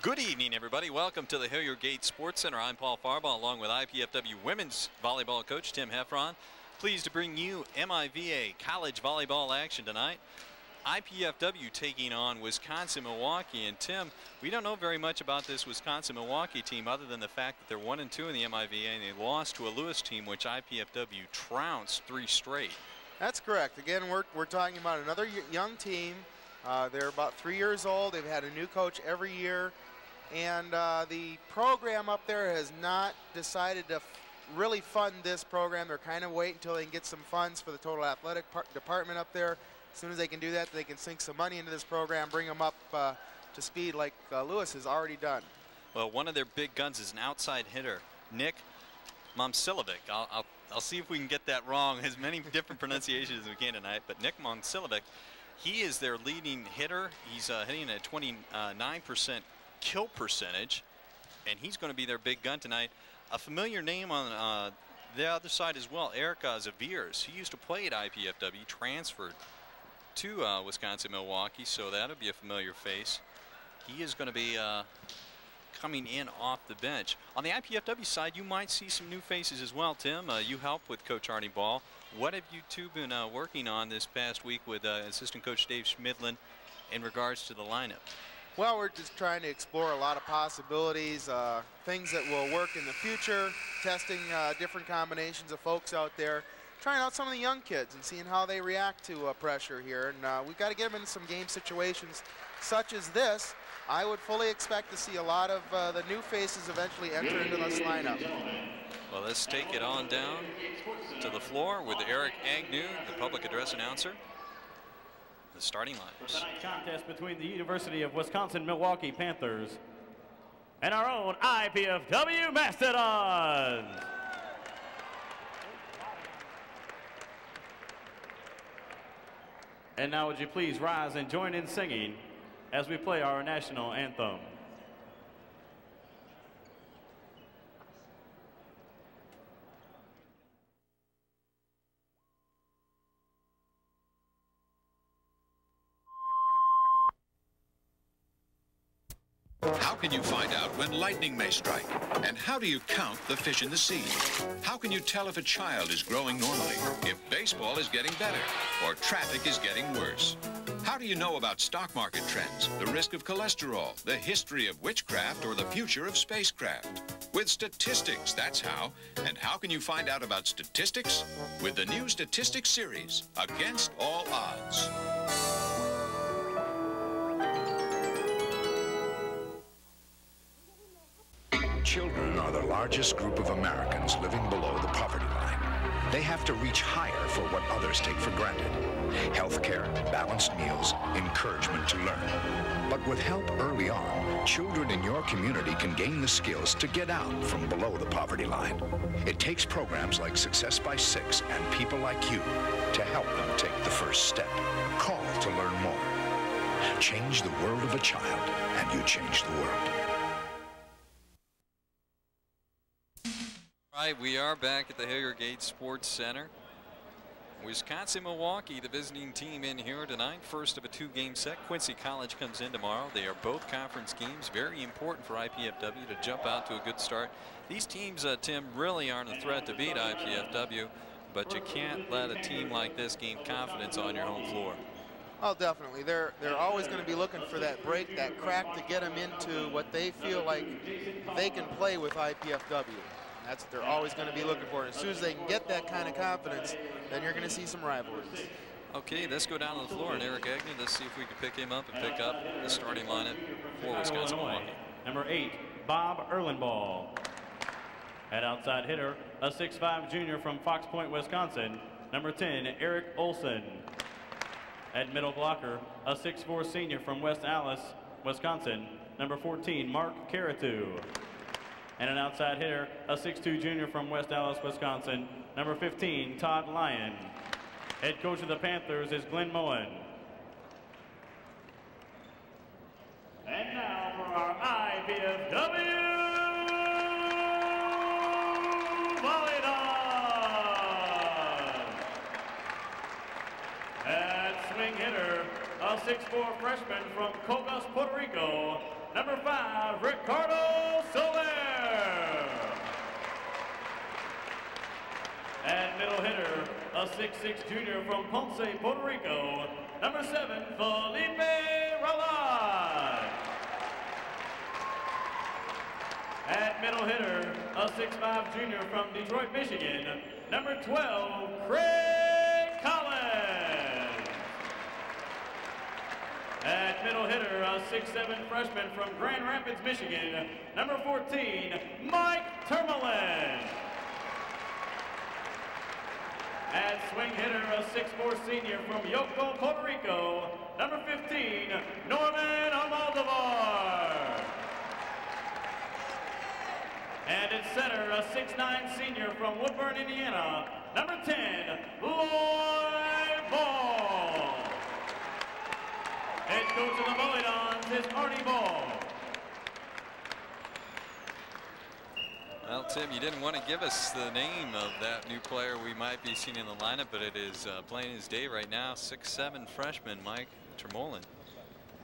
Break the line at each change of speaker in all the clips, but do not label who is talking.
Good evening, everybody. Welcome to the Hilliard Gate Sports Center. I'm Paul Farbaugh, along with IPFW women's volleyball coach Tim Heffron. Pleased to bring you MIVA college volleyball action tonight. IPFW taking on Wisconsin-Milwaukee. And Tim, we don't know very much about this Wisconsin-Milwaukee team other than the fact that they're 1-2 in the MIVA and they lost to a Lewis team which IPFW trounced 3 straight. That's correct. Again, we're talking about another young team. They're about 3 years old. They've had a new coach every year. And the program up there has not decided to really fund this program. They're kind of waiting until they can get some funds for the total athletic department up there. As soon as they can do that, they can sink some money into this program, bring them up to speed like Lewis has already done. Well, one of their big guns is an outside hitter, Nick Momcilovic. I'll see if we can get that wrong. As many different pronunciations as we can tonight, but Nick Momcilovic, he is their leading hitter. He's hitting at 29% kill percentage, and he's going to be their big gun tonight. A familiar name on the other side as well, Eric Zaviers. He used to play at IPFW, transferred to Wisconsin-Milwaukee, so that'll be a familiar face. He is going to be coming in off the bench. On the IPFW side, you might see some new faces as well, Tim. You help with Coach Arnie Ball. What have you two been working on this past week with assistant coach Dave Schmidlin in regards to the lineup? Well, we're just trying to explore a lot of possibilities, things that will work in the future, testing different combinations of folks out there, trying out some of the young kids and seeing how they react to pressure here. And we've got to get them in some game situations such as this. I would fully expect to see a lot of the new faces eventually enter into this lineup. Well, let's take it on down to the floor with Eric Agnew, the public address announcer. The starting lineups. Tonight's contest between the University of Wisconsin-Milwaukee Panthers and our own IPFW Mastodons. And now would you please rise and join in singing as we play our national anthem.
How can you find out when lightning may strike? And how do you count the fish in the sea? How can you tell if a child is growing normally, if baseball is getting better, or traffic is getting worse? How do you know about stock market trends, the risk of cholesterol, the history of witchcraft, or the future of spacecraft? With statistics, that's how. And how can you find out about statistics? With the new Statistics series, Against All Odds.
Children are the largest group of Americans living below the poverty line. They have to reach higher for what others take for granted. Health care, balanced meals, encouragement to learn. But with help early on, children in your community can gain the skills to get out from below the poverty line. It takes programs like Success by 6 and people like you to help them take the first step. Call to learn more. Change the world of a child, and you change the world.
All right, we are back at the Hilliard Gate Sports Center. Wisconsin-Milwaukee, the visiting team in here tonight. First of a 2-game set. Quincy College comes in tomorrow. They are both conference games. Very important for IPFW to jump out to a good start. These teams, Tim, really aren't a threat to beat IPFW, but you can't let a team like this gain confidence on your home floor.
Oh, definitely. They're always going to be looking for that break, that crack to get them into what they feel like they can play with IPFW. That's what they're always going to be looking for. And as soon as they can get that kind of confidence, then you're going to see some rivalries.
Okay, let's go down to the floor. And Eric Agnew, let's see if we can pick him up and pick up the starting lineup for Wisconsin-Milwaukee.
Number 8, Bob Erlenball. At outside hitter, a 6'5" junior from Fox Point, Wisconsin. Number 10, Eric Olson. At middle blocker, a 6'4" senior from West Allis, Wisconsin. Number 14, Mark Caratu. And an outside hitter, a 6'2" junior from West Allis, Wisconsin, number 15, Todd Lyon. Head coach of the Panthers is Glenn Moen. And now for our IPFW Volleyball. At swing hitter, a 6'4" freshman from Cocos, Puerto Rico, number 5, Ricardo Soler. At middle hitter, a 6'6" junior from Ponce, Puerto Rico, number 7, Felipe Ralat. At middle hitter, a 6'5" junior from Detroit, Michigan, number 12, Craig Collins. At middle hitter, a 6'7" freshman from Grand Rapids, Michigan, number 14, Mike Termelin. At swing hitter, a 6'4" senior from Yoko, Puerto Rico, number 15, Norman Almodovar. And at center, a 6'9" senior from Woodburn, Indiana, number 10, Lloyd Ball. Head coach of the Volleyball is Arnie Ball.
Well, Tim, you didn't want to give us the name of that new player we might be seeing in the lineup, but it is playing his day right now. 6'7" freshman Mike Termelin.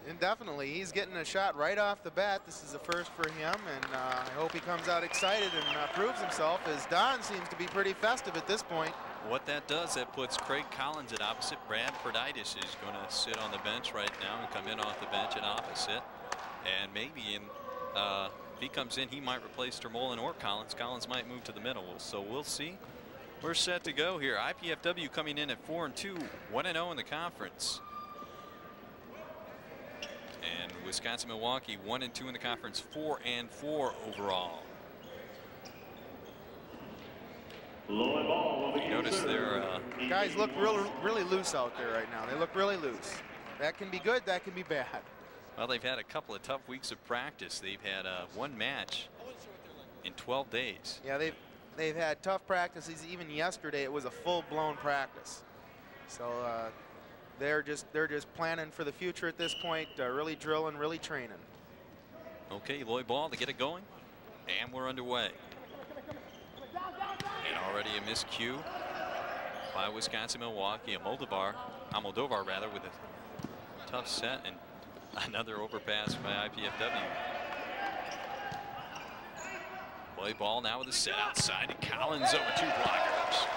And definitely, he's getting a shot right off the bat. This is a first for him, and I hope he comes out excited and proves himself, as Don seems to be pretty festive at this point.
What that does, that puts Craig Collins at opposite. Brad Perditis is going to sit on the bench right now and come in off the bench at opposite. And maybe if he comes in, he might replace Termelin or Collins. Collins might move to the middle, so we'll see. We're set to go here. IPFW coming in at 4-2, 1-0 in the conference. And Wisconsin-Milwaukee 1-2 in the conference, 4-4 overall. You notice their
guys look really loose out there right now. They look really loose. That can be good, that can be bad.
Well, they've had a couple of tough weeks of practice. They've had one match in 12 days.
Yeah, they've had tough practices. Even yesterday, it was a full-blown practice. So they're just planning for the future at this point. Really drilling, really training.
Okay, Lloyd Ball to get it going, and we're underway. And already a miscue by Wisconsin-Milwaukee. Almodovar rather, with a tough set, and another overpass by IPFW. Lloyd Ball now with a set outside, and Collins over 2 blockers.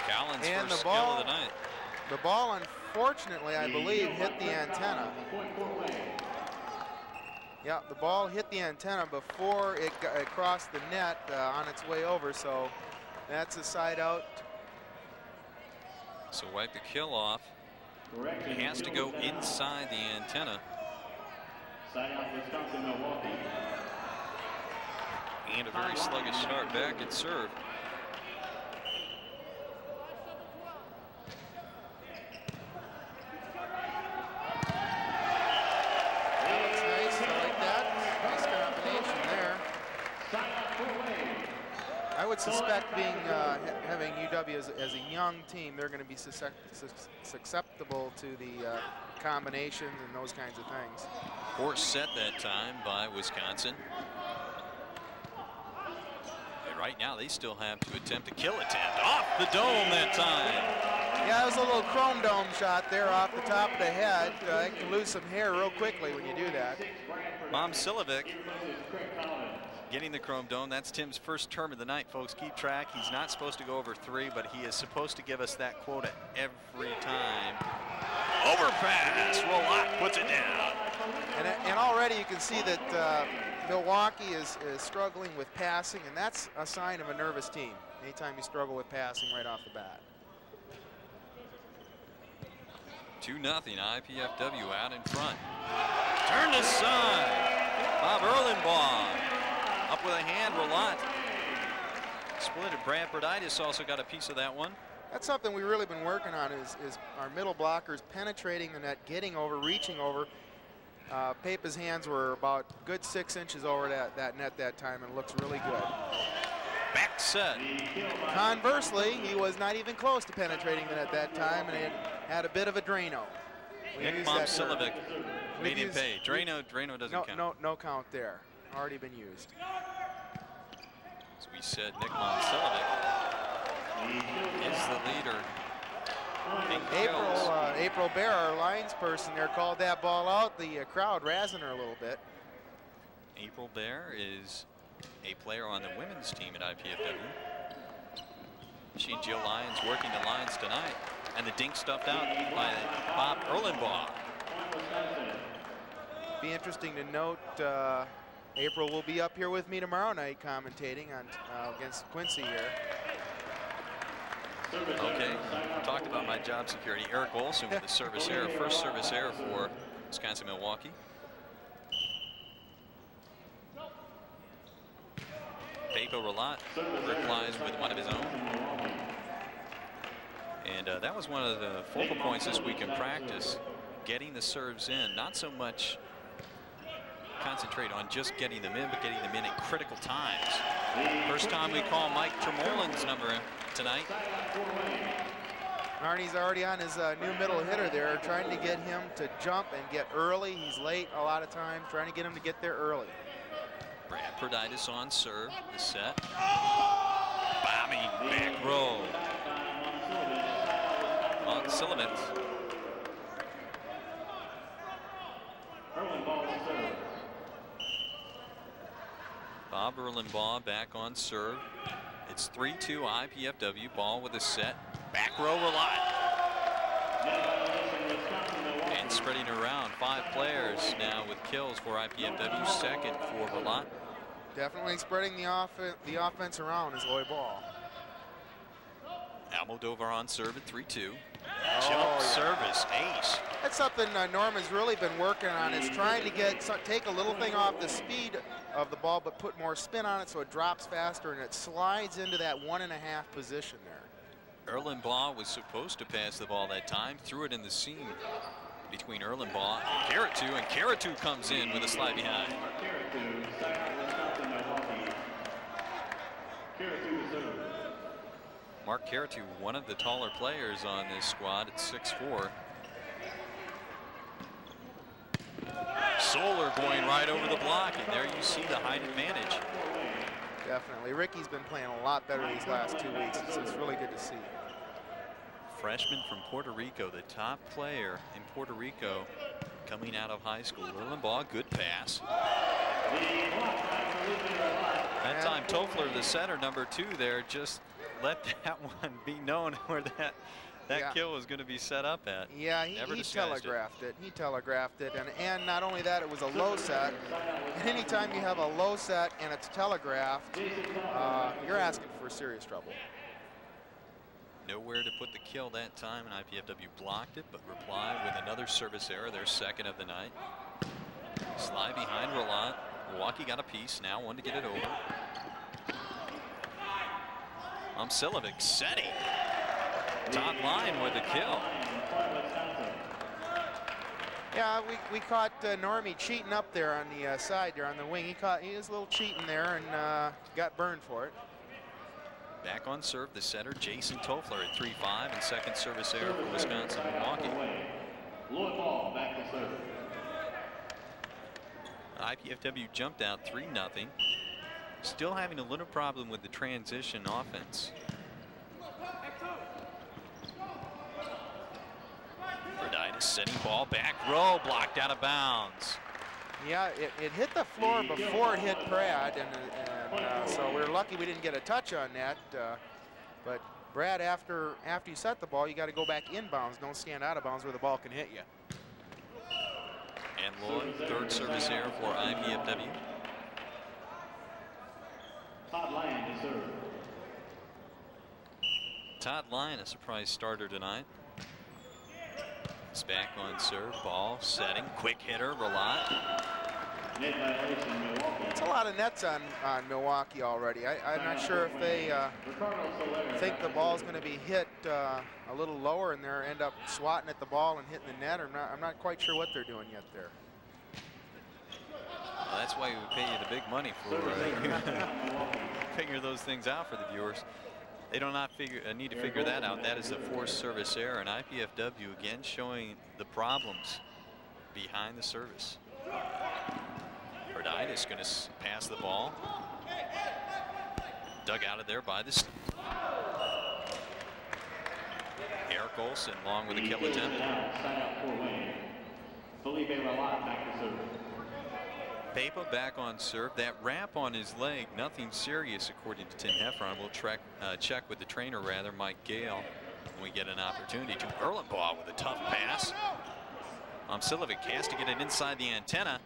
Collins
and
first skill of the night.
The ball, unfortunately, I believe, hit the antenna. Yeah, the ball hit the antenna before it crossed the net on its way over, so that's a side out.
So wipe the kill off. It has to go inside the antenna. And a very sluggish start back at serve.
I would suspect having UW as a young team, they're going to be susceptible to the combinations and those kinds of things.
Force set that time by Wisconsin. And right now they still have to attempt a kill attempt off the dome that time.
Yeah, it was a little chrome dome shot there off the top of the head. You can lose some hair real quickly when you do that.
Mom Silovic getting the chrome dome. That's Tim's first term of the night, folks. Keep track. He's not supposed to go over 3, but he is supposed to give us that quota every time. Overpass. Rollock puts it down.
And already you can see that Milwaukee is struggling with passing, and that's a sign of a nervous team. Anytime you struggle with passing right off the bat.
2-0 IPFW out in front. Turn to side. Bob Erlenbaugh up with a hand. Rolot split it. Brad Perditis also got a piece of that one.
That's something we've really been working on is our middle blockers penetrating the net, getting over, reaching over. Papa's hands were about good 6 inches over that net that time, and it looks really good.
Back set.
Conversely, he was not even close to penetrating the net that time, and it had a bit of a Drano.
Nick Momsilovic made him pay. Drano doesn't count.
No count there. Already been used.
As we said, Nick Momsilovic is the leader
April Bear, our lines person there, called that ball out. The crowd razzing her a little bit.
April Bear is a player on the women's team at IPFW. She and Jill Lyons working the lines tonight. And the dink stuffed out by Bob Erlenbaugh.
Be interesting to note, April will be up here with me tomorrow night commentating on against Quincy here.
Okay, talked about my job security. Eric Olson with the service error, first service error for Wisconsin-Milwaukee. Pepo Relat replies with one of his own. And that was one of the focal points this week in practice, getting the serves in, not so much concentrate on just getting them in, but getting them in at critical times. First time we call Mike Tremolin's number tonight.
Arnie's already on his new middle hitter there, trying to get him to jump and get early. He's late a lot of times, trying to get him to get there early.
Brad Perditis on serve, the set. Bombing back row. On Silovitz. Bob Erlenbaugh back on serve. It's 3-2 IPFW. Ball with a set. Back row Relat. And spreading around. 5 players now with kills for IPFW. Second for Relat.
Definitely spreading the offense around is Lloyd Ball.
Almodovar on serve at 3-2. Jump service, ace.
That's something Norman's really been working on, is trying to take a little thing off the speed of the ball, but put more spin on it so it drops faster and it slides into that 1.5 position there.
Erlenbaugh was supposed to pass the ball that time, threw it in the seam between Erlenbaugh and Caratu, and Caratu comes in with a slide behind. Mark Caratu, one of the taller players on this squad at 6'4". Solar going right over the block, and there you see the height advantage.
Definitely. Ricky's been playing a lot better these last 2 weeks. It's really good to see.
Freshman from Puerto Rico, the top player in Puerto Rico coming out of high school. Erlenbaugh, good pass. That time Toffler, the center, number 2 there, just let that one be known where that kill was going to be set up at.
Yeah, he telegraphed it. He telegraphed it, and not only that, it was a low set. And anytime you have a low set and it's telegraphed, you're asking for serious trouble.
Nowhere to put the kill that time, and IPFW blocked it, but replied with another service error, their second of the night. Slide behind Relat. Milwaukee got a piece, now one to get it over. Silovic setting. Todd Line with the kill.
Yeah, we caught Normie cheating up there on the side there on the wing. He was a little cheating there and got burned for it.
Back on serve, the setter, Jason Toffler at 3-5, and second service error for Wisconsin-Milwaukee.
Back to serve.
IPFW jumped out 3-0. Still having a little problem with the transition offense. Verditis setting ball back row, blocked out of bounds.
Yeah, it hit the floor before it hit Brad, and so we're lucky we didn't get a touch on that. But Brad, after you set the ball, you got to go back inbounds. Don't stand out of bounds where the ball can hit you.
And Lloyd, third service error for IPFW.
Todd Lyon to serve.
Todd Lyon, a surprise starter tonight. It's back on serve, ball setting, quick hitter, Relat.
It's a lot of nets on Milwaukee already. I'm not sure if they think the ball's going to be hit a little lower and they end up swatting at the ball and hitting the net. I'm not quite sure what they're doing yet there.
Well, that's why we pay you the big money for figure those things out for the viewers. They do not need to figure that out. That is a forced service error, and IPFW again showing the problems behind the service. Verditis going to pass the ball. Dug out of there by the Eric Olson along with a kill attempt. Pepa back on serve. That wrap on his leg, nothing serious according to Tim Heffron. We'll check with the trainer, rather, Mike Gale, when we get an opportunity to. Erlenbaugh with a tough pass. Silovic has to get it inside the antenna.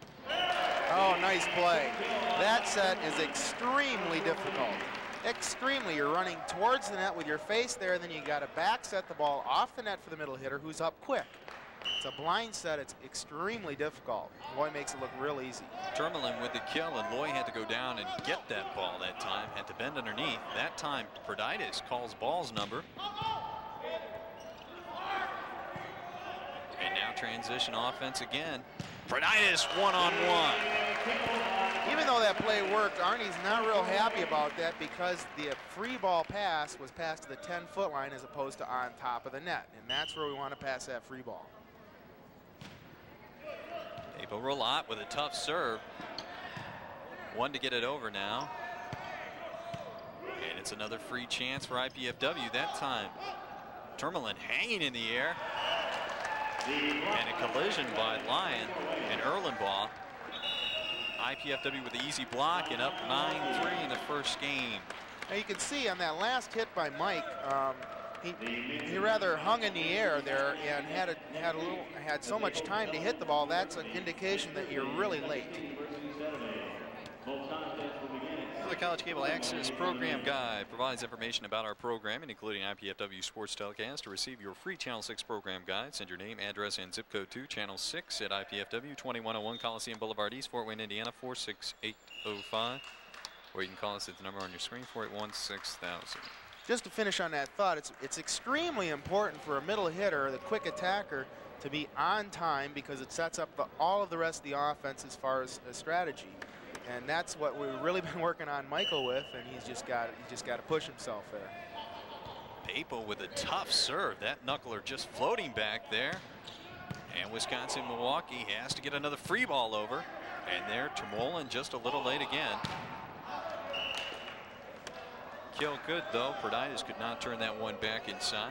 Oh, nice play. That set is extremely difficult. Extremely. You're running towards the net with your face there, then you got to back set the ball off the net for the middle hitter who's up quick. It's a blind set. It's extremely difficult. Loy makes it look real easy.
Tourmaline with the kill, and Loy had to go down and get that ball that time. Had to bend underneath. That time, Proditis calls ball's number. And now transition offense again. Proditis one-on-one.
Even though that play worked, Arnie's not real happy about that because the free ball pass was passed to the 10-foot line as opposed to on top of the net. And that's where we want to pass that free ball.
Pepa Roulot with a tough serve. One to get it over now. And it's another free chance for IPFW that time. Tourmaline hanging in the air. And a collision by Lyon and Erlenbaugh. IPFW with the easy block and up 9-3 in the first game.
Now you can see on that last hit by Mike, he rather hung in the air there and had so much time to hit the ball. That's an indication that you're really late.
The College Cable Access Program Guide provides information about our programming, including IPFW sports telecast. To receive your free Channel 6 program guide, send your name, address, and zip code to Channel 6 at IPFW, 2101 Coliseum Boulevard East, Fort Wayne, Indiana, 46805. Or you can call us at the number on your screen, 481-6000.
Just to finish on that thought, it's extremely important for a middle hitter, the quick attacker, to be on time because it sets up all of the rest of the offense as far as strategy. And that's what we've really been working on Michael with, and he's just got to push himself there.
Pepa with a tough serve. That knuckler just floating back there. And Wisconsin-Milwaukee has to get another free ball over. And there, Tourmaline just a little late again. Kill good, though. Proditis could not turn that one back inside.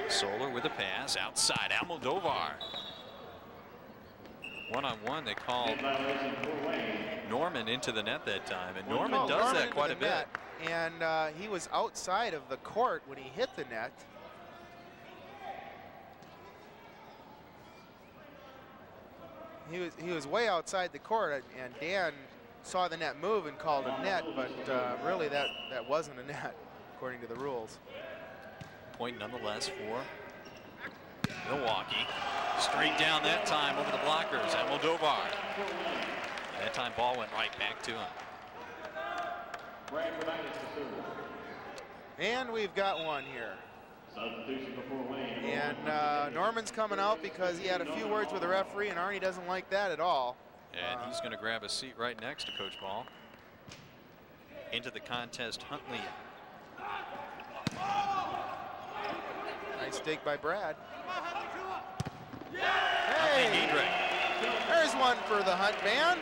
Solar with a pass outside Almodovar. One-on-one, they called Norman into the net that time, and Norman does that quite a bit.
And he was outside of the court when he hit the net. He was way outside the court, and Dan saw the net move and called a net, but really that wasn't a net according to the rules.
Point nonetheless for Milwaukee. Straight down that time over the blockers. Almodovar. That time ball went right back to him.
And we've got one here. And Norman's coming out because he had a few words with the referee, and Arnie doesn't like that at all.
And he's going to grab a seat right next to Coach Ball. Into the contest, Huntley.
Nice dig by Brad.
Hey!
There's one for the Hunt band.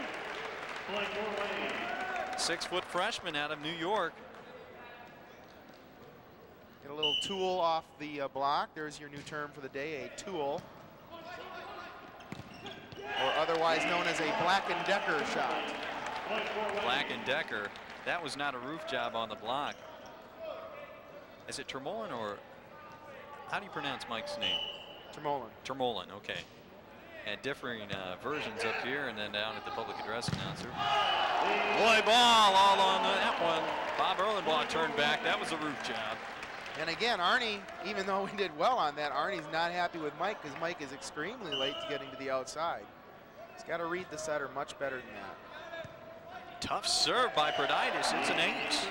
6-foot freshman out of New York.
Get a little tool off the block. There's your new term for the day, a tool. Or otherwise known as a Black & Decker shot.
Black & Decker. That was not a roof job on the block. Is it Tourmaline or how do you pronounce Mike's name?
Tourmaline.
Tourmaline, okay. And differing versions up here and then down at the public address announcer. Boy, ball all on that one. Bob Erlenbaugh turned back. That was a roof job.
And again, Arnie, even though we did well on that, Arnie's not happy with Mike because Mike is extremely late to getting to the outside. He's got to read the setter much better than that.
Tough serve by Proditis. It's an ace.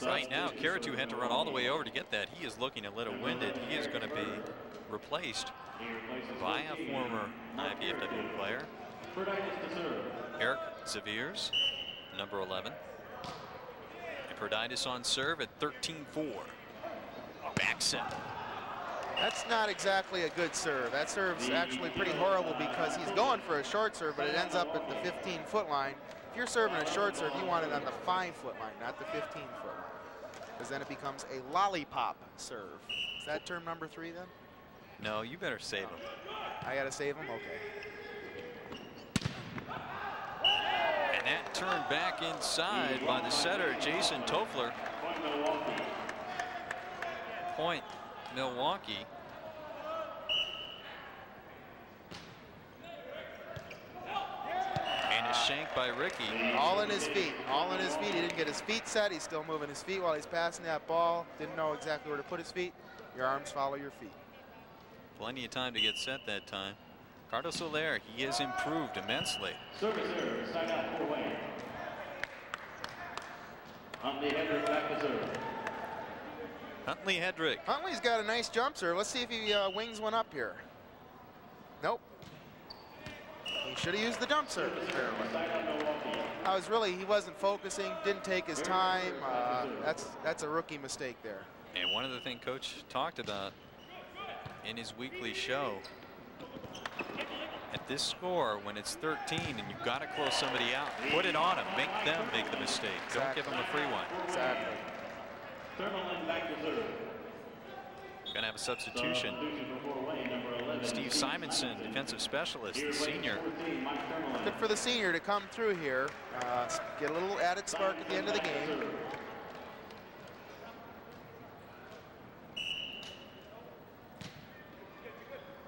Right now, Karatu had to run all the way over to get that. He is looking a little winded. He is going to be replaced by a former IPFW player, Eric Zaviers, number 11. And Proditis on serve at 13-4. Back set.
That's not exactly a good serve. That serve's actually pretty horrible because he's going for a short serve, but it ends up at the 15-foot line. If you're serving a short serve, you want it on the 5-foot line, not the 15-foot line, because then it becomes a lollipop serve. Is that term number 3 then?
No, you better save him.
I got to save him? Okay.
And that turned back inside by the setter, Jason Toffler. Point, Milwaukee. And a shank by Ricky.
All in his feet. All in his feet. He didn't get his feet set. He's still moving his feet while he's passing that ball. Didn't know exactly where to put his feet. Your arms follow your feet.
Plenty of time to get set that time. Carlos Soler, he has improved immensely.
Service error, side out 4-way. Huntley Hedrick back to serve.
Huntley Hedrick.
Huntley's got a nice jump serve. Let's see if he wings one up here. Nope. He should have used the jump serve. He wasn't focusing, didn't take his time. That's a rookie mistake there.
And one of the things Coach talked about in his weekly show, at this score, when it's 13 and you've got to close somebody out, put it on them, make them make the mistake.
Exactly.
Don't give them a free one.
Exactly.
Gonna have a substitution. Steve Simonson, defensive specialist, the senior.
Good for the senior to come through here, get a little added spark at the end of the game.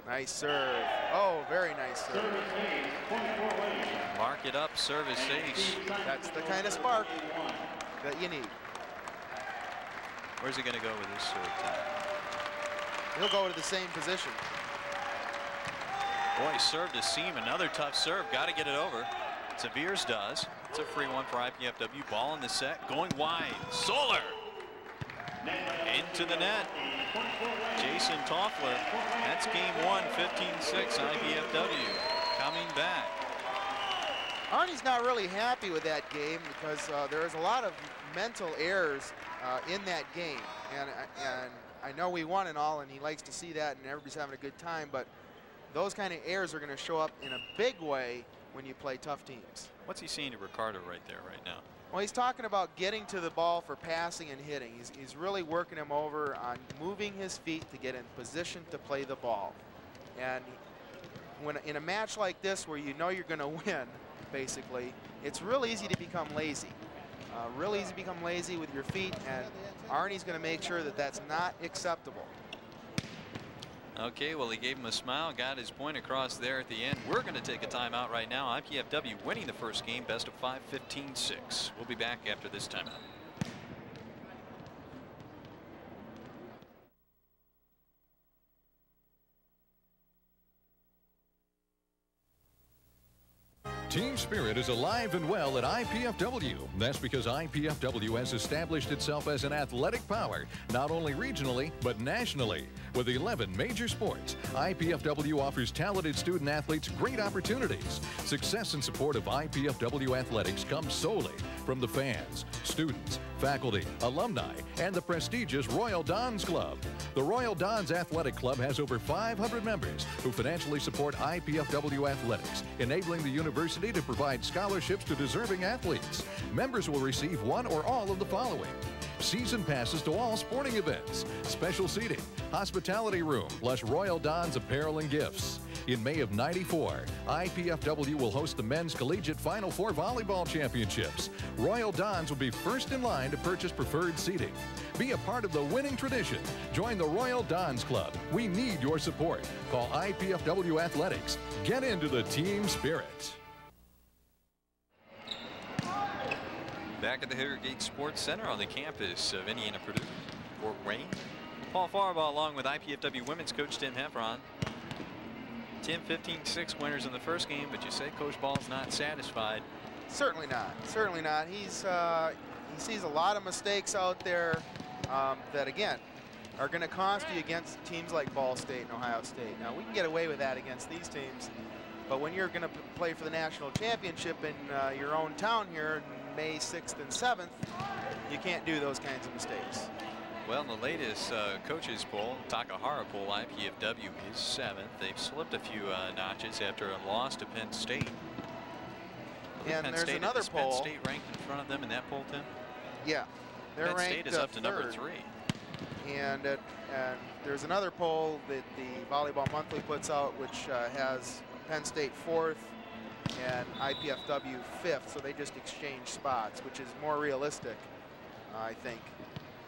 Nice serve. Oh, very nice serve.
Mark it up, service ace.
That's the kind of spark that you need.
Where's he going to go with this serve time?
He'll go to the same position.
Boy, serve to seam. Another tough serve. Got to get it over. Seviers does. It's a free one for IPFW. Ball in the set. Going wide. Soler. Into the net. Jason Toffler. That's game 1, 15-6 IPFW. Coming back.
Arnie's not really happy with that game because there is a lot of mental errors in that game. And I know we won and all, and he likes to see that, and everybody's having a good time, but those kind of errors are going to show up in a big way when you play tough teams.
What's he saying to Ricardo right there, right now?
Well, he's talking about getting to the ball for passing and hitting. He's really working him over on moving his feet to get in position to play the ball. And when in a match like this where you know you're going to win, basically, it's real easy to become lazy. Real easy to become lazy with your feet, and Arnie's going to make sure that that's not acceptable.
Okay, well, he gave him a smile, got his point across there at the end. We're going to take a timeout right now. IPFW winning the first game, best of 5, 15-6. We'll be back after this timeout.
Team spirit is alive and well at IPFW. That's because IPFW has established itself as an athletic power, not only regionally, but nationally. With 11 major sports, IPFW offers talented student athletes great opportunities. Success and support of IPFW athletics comes solely from the fans, students, faculty, alumni, and the prestigious Royal Dons Club. The Royal Dons Athletic Club has over 500 members who financially support IPFW athletics, enabling the university to provide scholarships to deserving athletes. Members will receive one or all of the following: season passes to all sporting events, special seating, hospitality room, plus Royal Dons apparel and gifts. In May of '94, IPFW will host the Men's Collegiate Final Four Volleyball Championships. Royal Dons will be first in line to purchase preferred seating. Be a part of the winning tradition. Join the Royal Dons Club. We need your support. Call IPFW Athletics. Get into the team spirit.
Back at the Hilliard Sports Center on the campus of Indiana Purdue, Fort Wayne. Paul Farbaugh along with IPFW women's coach Tim Heffron. Tim, 15-6 winners in the first game, but you say Coach Ball's not satisfied.
Certainly not. Certainly not. He sees a lot of mistakes out there that, again, are going to cost you against teams like Ball State and Ohio State. Now, we can get away with that against these teams, but when you're going to play for the national championship in your own town here, May 6th and 7th, you can't do those kinds of mistakes.
Well, in the latest coaches poll, Takahara poll, IPFW is 7th. They've slipped a few notches after a loss to Penn State.
And
Penn
there's
State,
another
is
poll.
Penn State ranked in front of them in that poll, Tim?
Yeah, they're
Penn
ranked
State is up to number
third.
3.
And there's another poll that the Volleyball Monthly puts out, which has Penn State 4th and IPFW 5th. So they just exchange spots, which is more realistic, I think,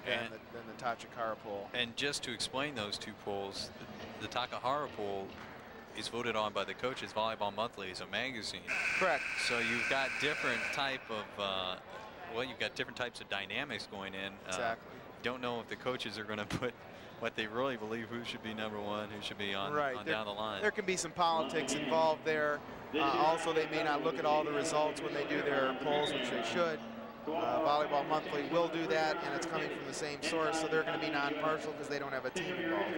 than the Tachikara poll.
And just to explain those two polls, the Takahara poll is voted on by the coaches. Volleyball Monthly is a magazine.
Correct.
So you've got different type of, well, you've got different types of dynamics going in.
Exactly.
Don't know if the coaches are going to put what they really believe who should be number 1, who should be on, on down the line.
There can be some politics involved there. Also, they may not look at all the results when they do their polls, which they should. Volleyball Monthly will do that, and it's coming from the same source, so they're going to be non-partial because they don't have a team involved.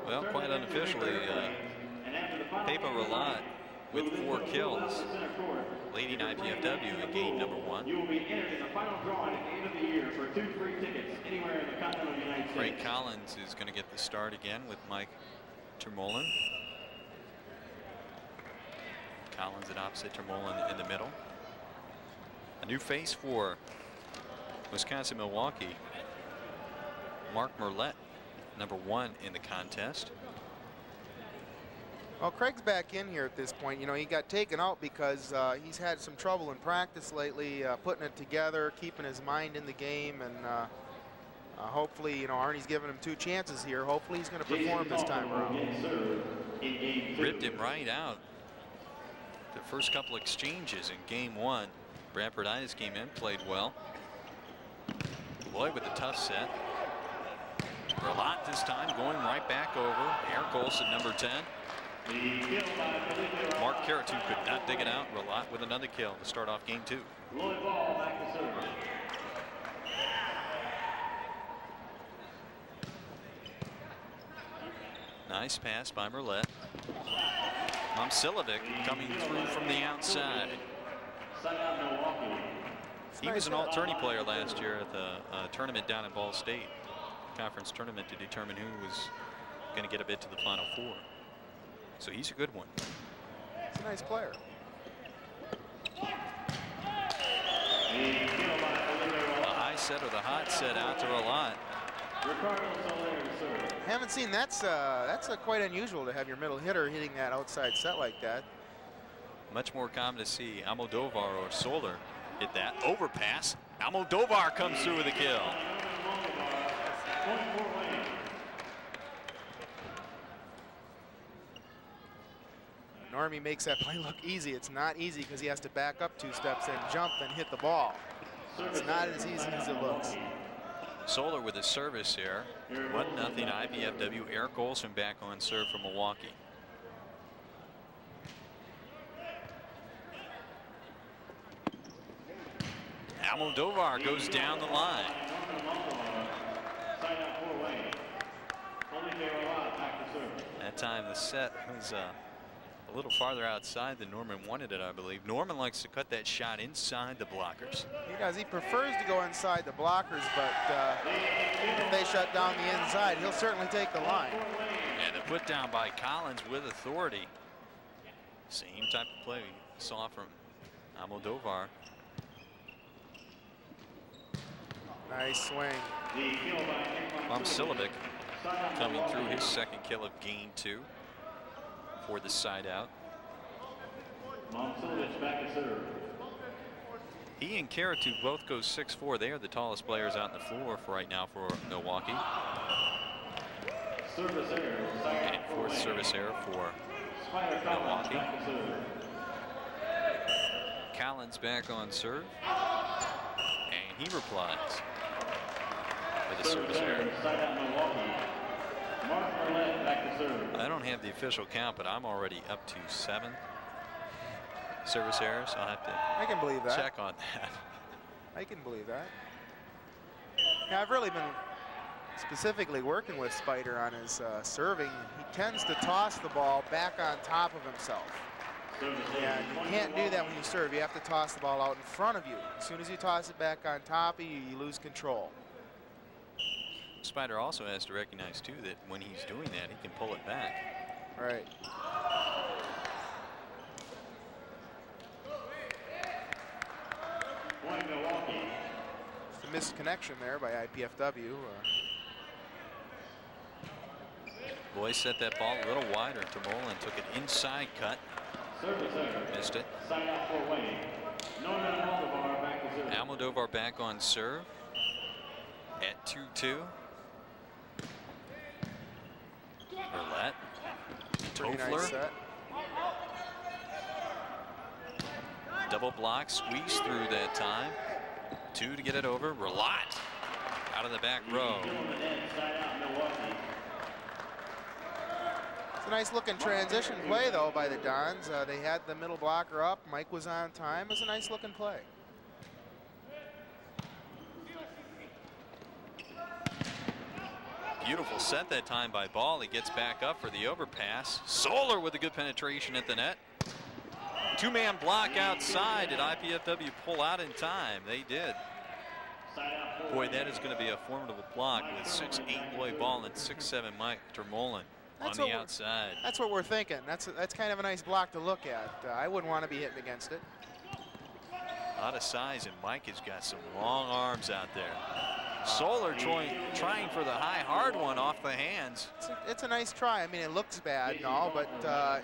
Well, quite unofficially, Pepa Relat with 4 kills, leading IPFW in game number 1.
You will be entered in the final drawing at the end of the year for 2 free tickets anywhere in the continental United States.
Craig Collins is going to get the start again with Mike Termolin. Collins at opposite, Termolin in the middle. A new face for Wisconsin-Milwaukee, Mark Merlette, number 1 in the contest.
Well, Craig's back in here at this point. You know, he got taken out because he's had some trouble in practice lately, putting it together, keeping his mind in the game, and hopefully, you know, Arnie's giving him 2 chances here. Hopefully he's going to perform this time around.
Ripped him right out. The first couple exchanges in game 1. Bradford Idas came in, played well. Lloyd with a tough set. Relat this time going right back over. Eric Olson, number 10. Mark Caratu could not dig it out. Relat with another kill to start off game 2. Nice pass by Merlette. Momcilovic coming through from the outside. He was an all-tourney player last year at the tournament down in Ball State, conference tournament, to determine who was going to get a bid to the Final 4. So he's a good one.
He's a nice player.
The high set or the hot set out to Relat.
Haven't seen that's quite unusual to have your middle hitter hitting that outside set like that.
Much more common to see Almodovar or Solar hit that. Overpass. Almodovar comes through with a kill.
Normie makes that play look easy. It's not easy because he has to back up 2 steps and jump and hit the ball. It's not as easy as it looks.
Solar with a service here. 1-0 IPFW. Eric Olson back on serve for Milwaukee. Almodovar goes down the line. That time the set was a little farther outside than Norman wanted it, I believe. Norman likes to cut that shot inside the blockers.
He does. He prefers to go inside the blockers, but if they shut down the inside, he'll certainly take the line.
And the put down by Collins with authority. Same type of play we saw from Almodovar.
Nice swing.
Momcilovic coming through his 2nd kill of game 2 for the side out. He and Caratu both go 6'4". They are the tallest players out on the floor for right now for Milwaukee. And 4th service error for Milwaukee. Collins back on serve. And he replies with a service error. I don't have the official count, but I'm already up to 7 service errors. I'll have
I can believe
to
that.
check on that.
I can believe that. Yeah, I've really been specifically working with Spider on his serving. He tends to toss the ball back on top of himself. And you can't do that when you serve. You have to toss the ball out in front of you. As soon as you toss it back on top of you, you lose control.
Spider also has to recognize, too, that when he's doing that, he can pull it back.
Right.
Milwaukee.
Just a missed connection there by IPFW.
Boys set that ball a little wider. Termolen took it inside cut. Missed it. Almodovar back on serve at 2-2. Roulette. Tofler.
Nice set.
Double block, squeeze through that time. 2 to get it over. Roulette out of the back row.
It's a nice looking transition play though by the Dons. They had the middle blocker up. Mike was on time. It was a nice looking play.
Beautiful set that time by Ball. He gets back up for the overpass. Solar with a good penetration at the net. Two-man block outside. Did IPFW pull out in time? They did. Boy, that is going to be a formidable block with 6'8" Lloyd Ball and 6'7" Mike Termolen on the outside.
That's what we're thinking. That's kind of a nice block to look at. I wouldn't want to be hitting against it.
A lot of size, and Mike has got some long arms out there. Solar trying for the high hard one off the hands.
It's a nice try. I mean, it looks bad and all, but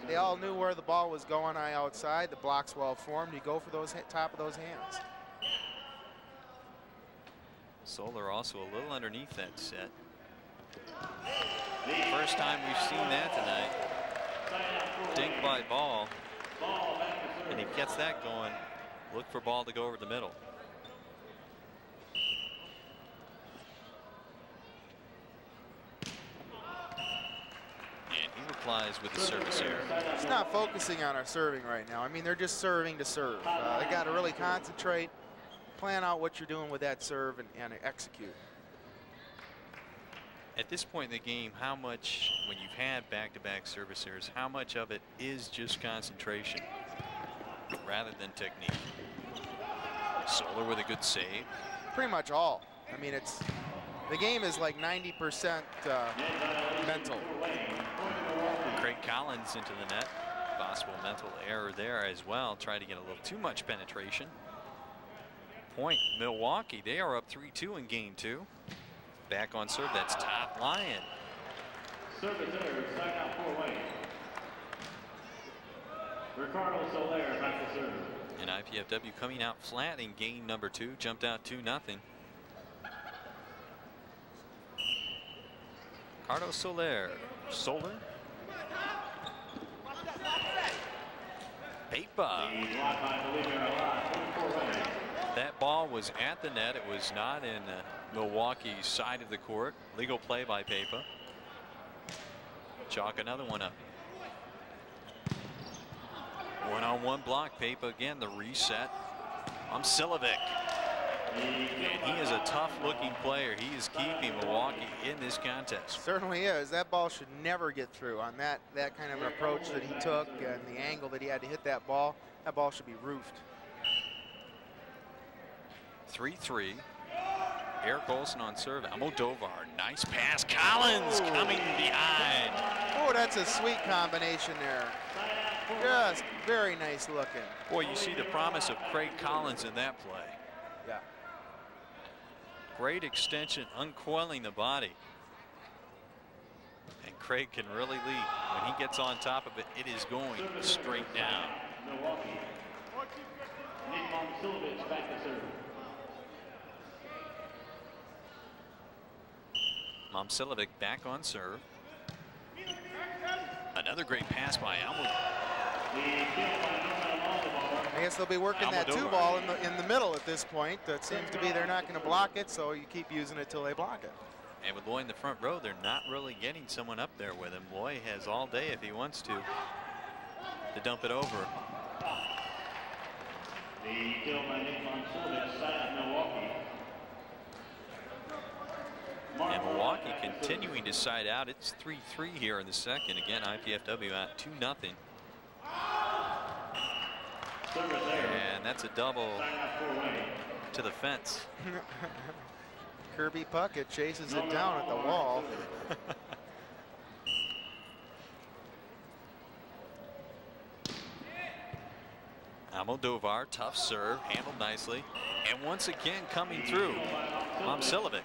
they all knew where the ball was going. Eye outside. The block's well formed. You go for those top of those hands.
Solar also a little underneath that set. First time we've seen that tonight. Dink by Ball. And he gets that going. Look for Ball to go over the middle. And he replies with the service error.
He's not focusing on our serving right now. I mean, they're just serving to serve. They got to really concentrate, plan out what you're doing with that serve, and execute.
At this point in the game, how much, when you've had back-to-back service errors, how much of it is just concentration rather than technique? Solar with a good save.
Pretty much all. I mean, the game is like 90% mental.
Craig Collins into the net. Possible mental error there as well. Tried to get a little too much penetration. Point Milwaukee. They are up 3-2 in game 2. Back on serve. That's Top Lion.
Service error, side out 4-way. Ricardo Soler back to serve.
And IPFW coming out flat in game number 2. Jumped out 2-0. Ricardo Soler. Pepa. That ball was at the net. It was not in Milwaukee's side of the court. Legal play by Pepa. Chalk another one up. One-on-one block. Pepa again. The reset. Silovic. And he is a tough-looking player. He is keeping Milwaukee in this contest.
Certainly is. That ball should never get through on that kind of an approach that he took and the angle that he had to hit that ball. That ball should be roofed.
3-3. Eric Olson on serve. Almodovar. Nice pass. Collins coming behind.
Oh, that's a sweet combination there. Just very nice looking.
Boy, you see the promise of Craig Collins in that play.
Yeah.
Great extension, uncoiling the body. And Craig can really lead. When he gets on top of it, it is going straight down.
Milwaukee. Nick Momcilovic back to serve.
Momcilovic back on serve. Another great pass by Almodovar.
I guess they'll be working that 2-ball in the middle at this point. That seems to be they're not going to block it, so you keep using it till they block it.
And with Loy in the front row, they're not really getting someone up there with him. Loy has all day if he wants to dump it over.
The kill by Nick Momcilovic, side of Milwaukee.
And Milwaukee continuing to side out. It's 3-3 here in the second. Again, IPFW out 2-0. And that's a double to the fence.
Kirby Puckett chases it down at the wall.
Almodovar, tough serve, handled nicely. And once again coming through, Momcilovic.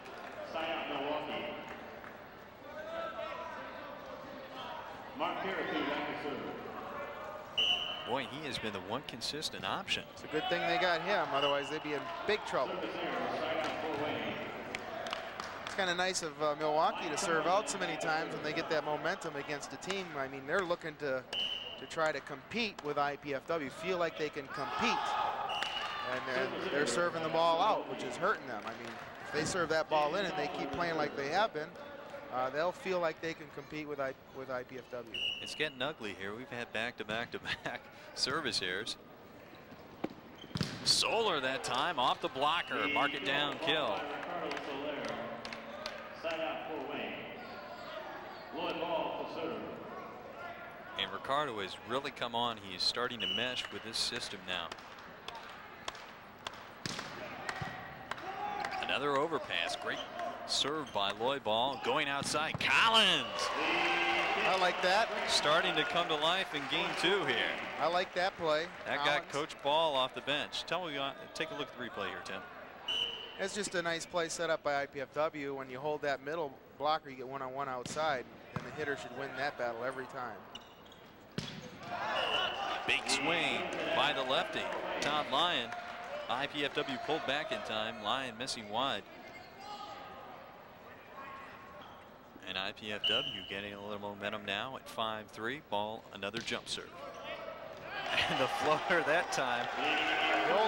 Boy, he has been the one consistent option.
It's a good thing they got him, otherwise they'd be in big trouble. It's kind of nice of Milwaukee to serve out so many times when they get that momentum against a team. I mean, they're looking to try to compete with IPFW, feel like they can compete. And they're serving the ball out, which is hurting them. I mean, if they serve that ball in and they keep playing like they have been, they'll feel like they can compete with IPFW.
It's getting ugly here. We've had back-to-back-to-back service errors. Solar that time off the blocker. Mark it down, kill. And Ricardo has really come on. He is starting to mesh with this system now. Another overpass. Great serve by Lloyd Ball. Going outside. Collins.
I like that.
Starting to come to life in game 2 here.
I like that play.
That got Coach Ball off the bench. Take a look at the replay here, Tim.
It's just a nice play set up by IPFW. When you hold that middle blocker, you get one-on-one outside, and the hitter should win that battle every time.
Big swing by the lefty, Todd Lyon. IPFW pulled back in time. Lyon missing wide. And IPFW getting a little momentum now at 5-3. Ball, another jump serve. And the floater that time.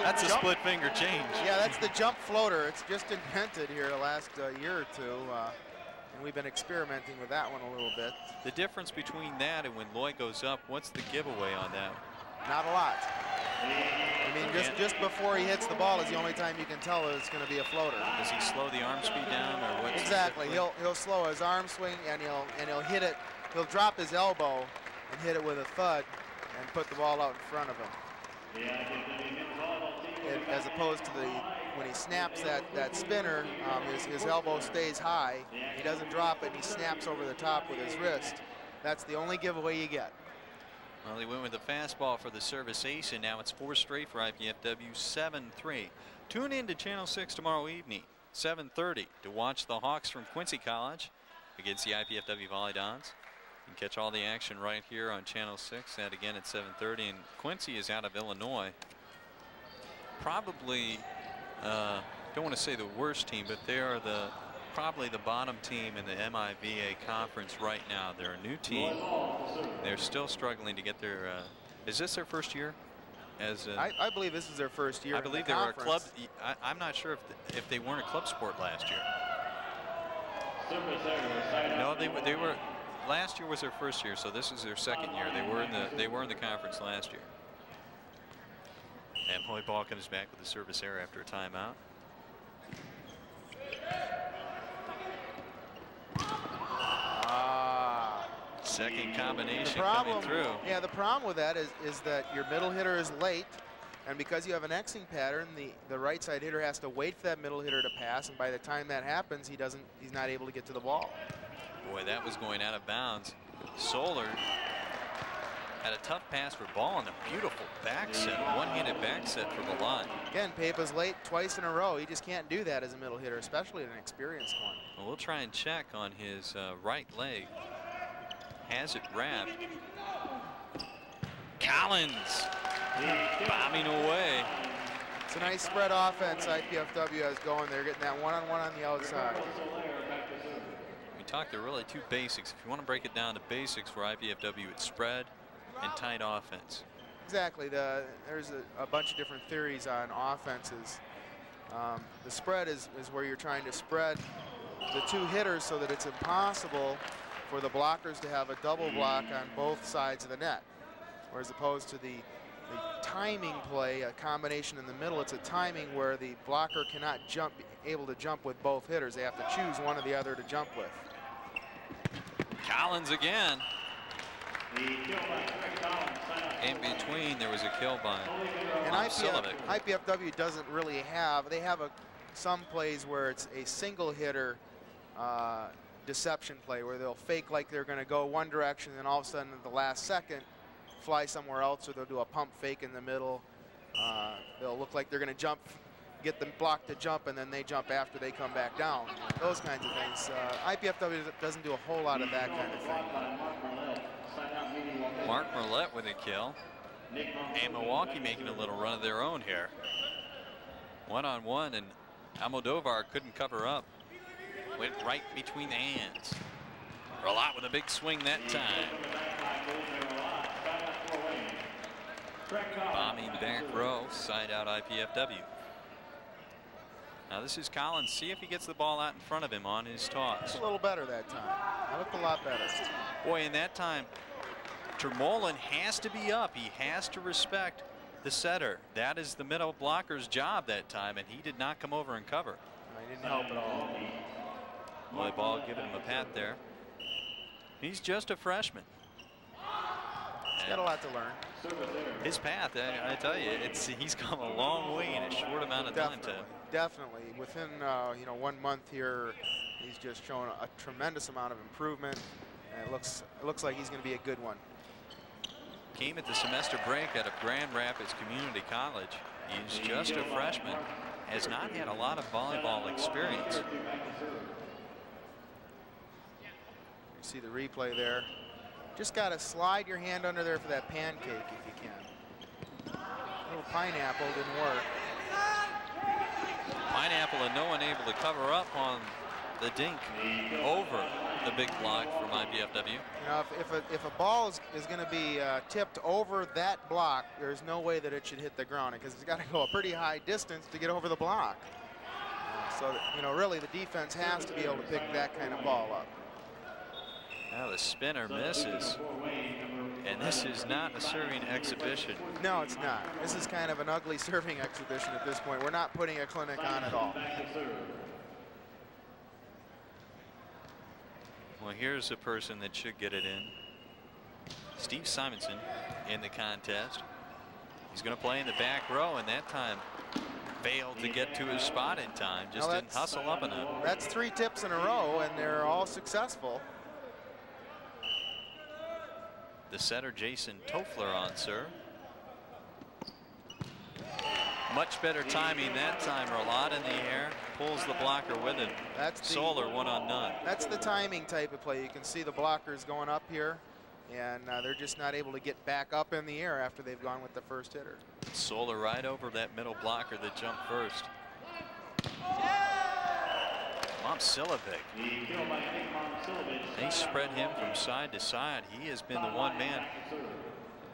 That's a split finger change.
Yeah, that's the jump floater. It's just invented here the last year or two. And we've been experimenting with that one a little bit.
The difference between that and when Lloyd goes up, what's the giveaway on that?
Not a lot. I mean, just before he hits the ball is the only time you can tell that it's going to be a floater.
Does he slow the arm speed down, or what?
Exactly. He'll slow his arm swing, and he'll hit it. He'll drop his elbow and hit it with a thud and put the ball out in front of him. As opposed to when he snaps that spinner, his elbow stays high. He doesn't drop it, and he snaps over the top with his wrist. That's the only giveaway you get.
Well, he went with the fastball for the service ace, and now it's 4 straight for IPFW, 7-3. Tune in to Channel 6 tomorrow evening, 7:30, to watch the Hawks from Quincy College against the IPFW Volleyball. You can catch all the action right here on Channel 6, that again at 7:30. And Quincy is out of Illinois. Probably, don't want to say the worst team, but they are probably the bottom team in the MIVA conference right now. They're a new team. They're still struggling to get their, is this their first year?
I believe this is their first year.
I believe they were a club. I'm not sure if they weren't a club sport last year. No, they were. Last year was their first year, so this is their second year. They were in the conference last year. And Lloyd Ball comes back with a service error after a timeout. Second combination coming through.
Yeah, the problem with that is that your middle hitter is late, and because you have an Xing pattern, the right side hitter has to wait for that middle hitter to pass, and by the time that happens, he's not able to get to the ball.
Boy, that was going out of bounds. Solar had a tough pass for Ball on the beautiful back set, one-handed back set for the line.
Again, Pepa's late twice in a row. He just can't do that as a middle hitter, especially at an experienced one.
Well, we'll try and check on his right leg. Has it wrapped. Collins bombing away.
It's a nice spread offense IPFW has going. They're getting that one-on-one on the outside.
We talked, there are really two basics. If you want to break it down to basics for IPFW, it's spread and tight offense.
Exactly. There's a bunch of different theories on offenses. The spread is where you're trying to spread the two hitters so that it's impossible for the blockers to have a double block on both sides of the net. Whereas opposed to the timing play, a combination in the middle, it's a timing where the blocker cannot able to jump with both hitters. They have to choose one or the other to jump with.
Collins again. In between, there was a kill by
and IPFW doesn't really have, they have some plays where it's a single hitter deception play where they'll fake like they're going to go one direction and all of a sudden at the last second fly somewhere else, or they'll do a pump fake in the middle. They'll look like they're going to jump, get the block to jump, and then they jump after they come back down. Those kinds of things. IPFW doesn't do a whole lot of that kind of thing.
Mark Merlette with a kill. And Milwaukee making a little run of their own here. One-on-one, and Almodovar couldn't cover up. Went right between the hands. Ralat with a big swing that time. Bombing back row, side out IPFW. Now this is Collins. See if he gets the ball out in front of him on his toss.
A little better that time. I looked a lot better.
Boy, in that time, Termolen has to be up. He has to respect the setter. That is the middle blocker's job that time, and he did not come over and cover.
He didn't help at all.
Volleyball giving him a pat there. He's just a freshman.
He's got a lot to learn.
His path, I tell you, he's come a long way in a short amount of time.
Definitely. Within 1 month here, he's just shown a tremendous amount of improvement, and it looks like he's going to be a good one.
Came at the semester break out of Grand Rapids Community College. He's just a freshman. Has not had a lot of volleyball experience.
You see the replay there. Just got to slide your hand under there for that pancake if you can. Little pineapple didn't work.
Pineapple and no one able to cover up on the dink over the big block from IPFW.
You know, if a ball is going to be tipped over that block, there's no way that it should hit the ground because it's got to go a pretty high distance to get over the block. So, really the defense has to be able to pick that kind of ball up.
Now the spinner misses, and this is not a serving exhibition.
No, it's not. This is kind of an ugly serving exhibition at this point. We're not putting a clinic on at all.
Well, here's a person that should get it in. Steve Simonson in the contest. He's going to play in the back row, and that time failed to get to his spot in time. Just didn't hustle up enough.
That's 3 tips in a row, and they're all successful.
The setter, Jason Toffler, on serve. Much better timing that time. Ralat in the air, pulls the blocker with him.
That's
Solar one on none.
That's the timing type of play. You can see the blockers going up here, and they're just not able to get back up in the air after they've gone with the first hitter.
Solar right over that middle blocker that jumped first. Momcilovic. They spread him from side to side. He has been the one man.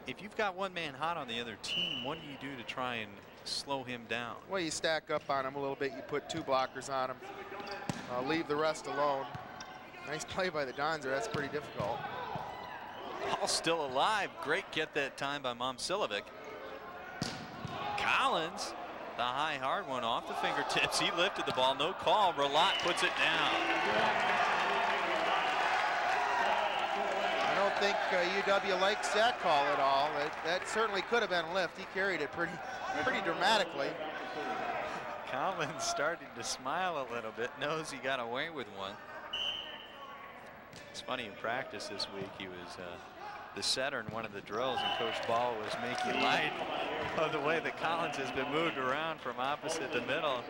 If you've got one man hot on the other team, what do you do to try and slow him down?
Well, you stack up on him a little bit. You put 2 blockers on him. Leave the rest alone. Nice play by the Dons there. That's pretty difficult.
Ball still alive. Great get that time by Momcilovic. Collins. The high hard one off the fingertips. He lifted the ball. No call. Ralat puts it down.
I don't think UW likes that call at all. That certainly could have been a lift. He carried it pretty dramatically.
Collins starting to smile a little bit. Knows he got away with one. It's funny, in practice this week he was the setter in one of the drills, and Coach Ball was making light of the way that Collins has been moved around from opposite to middle.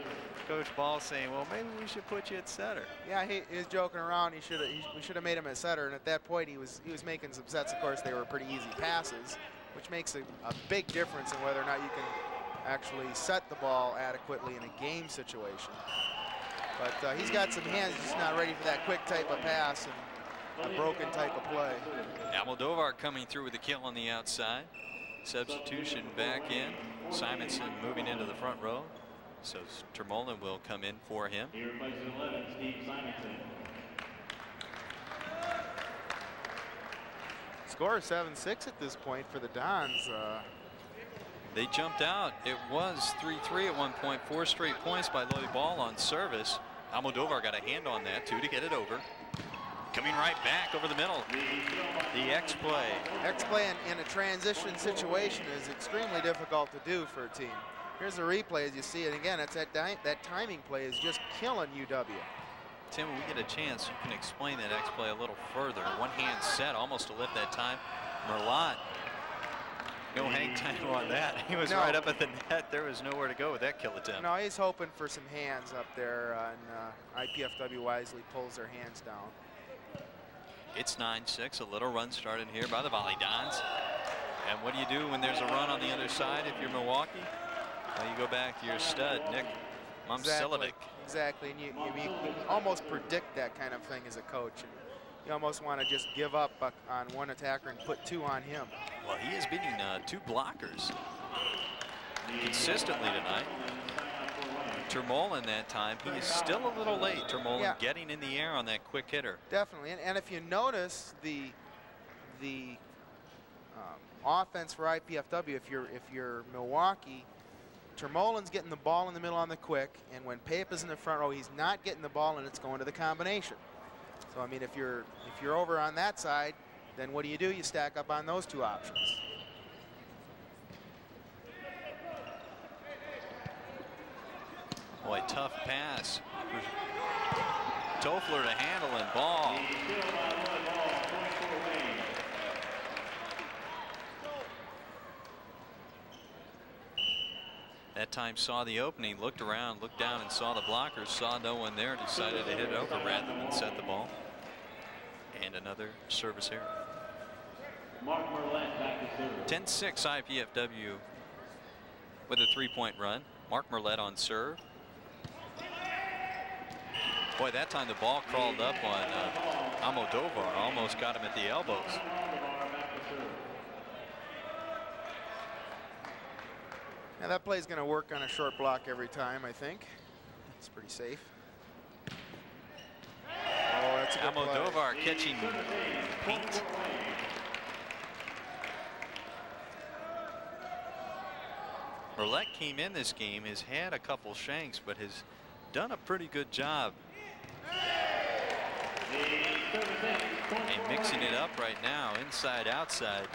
Coach Ball saying, well, maybe we should put you at setter.
Yeah, he was joking around. We should have made him a setter, and at that point he was making some sets. Of course, they were pretty easy passes, which makes a big difference in whether or not you can actually set the ball adequately in a game situation. But he's got some hands, just not ready for that quick type of pass and a broken type of play.
Almodovar coming through with a kill on the outside. Substitution back in. Simonson moving into the front row. So Termolen will come in for him.
He replaces 11, Steve Simonson.
Score is 7-6 at this point for the Dons.
They jumped out. It was 3-3 at one point. 4 straight points by Volleyball on service. Almodovar got a hand on that too to get it over. Coming right back over the middle. The X-play.
X-play in a transition situation is extremely difficult to do for a team. Here's a replay as you see it again. It's that timing play is just killing UW.
Tim, when we get a chance, you can explain that X play a little further. One hand set, almost to lift that time. Merlot, no hang time on that. He was right up at the net. There was nowhere to go with that kill attempt.
No, he's hoping for some hands up there, and IPFW wisely pulls their hands down.
It's 9-6, a little run started here by the Volleyball. And what do you do when there's a run on the other side if you're Milwaukee? Well, you go back to your stud, Nick Momcilovic.
Exactly, and you almost predict that kind of thing as a coach. And you almost want to just give up on one attacker and put 2 on him.
Well, he is beating 2 blockers consistently tonight. Termolin that time, he is still a little late. Termolin getting in the air on that quick hitter.
Definitely, and if you notice the offense for IPFW, if you're Milwaukee, Termolin's getting the ball in the middle on the quick, and when Papa's in the front row, he's not getting the ball, and it's going to the combination. So I mean, if you're over on that side, then what do? You stack up on those 2 options.
Boy, tough pass. Toffler to handle and ball. That time saw the opening, looked around, looked down and saw the blockers, saw no one there, decided to hit it over rather than set the ball. And another service error. 10-6 IPFW with a 3-point run. Mark Merlette on serve. Boy, that time the ball crawled up on Almodovar, almost got him at the elbows.
Now that play is going to work on a short block every time, I think. It's pretty safe. Oh, that's a good
Almodovar catching paint. Merlette came in this game, has had a couple shanks, but has done a pretty good job. And mixing it up right now, inside, outside.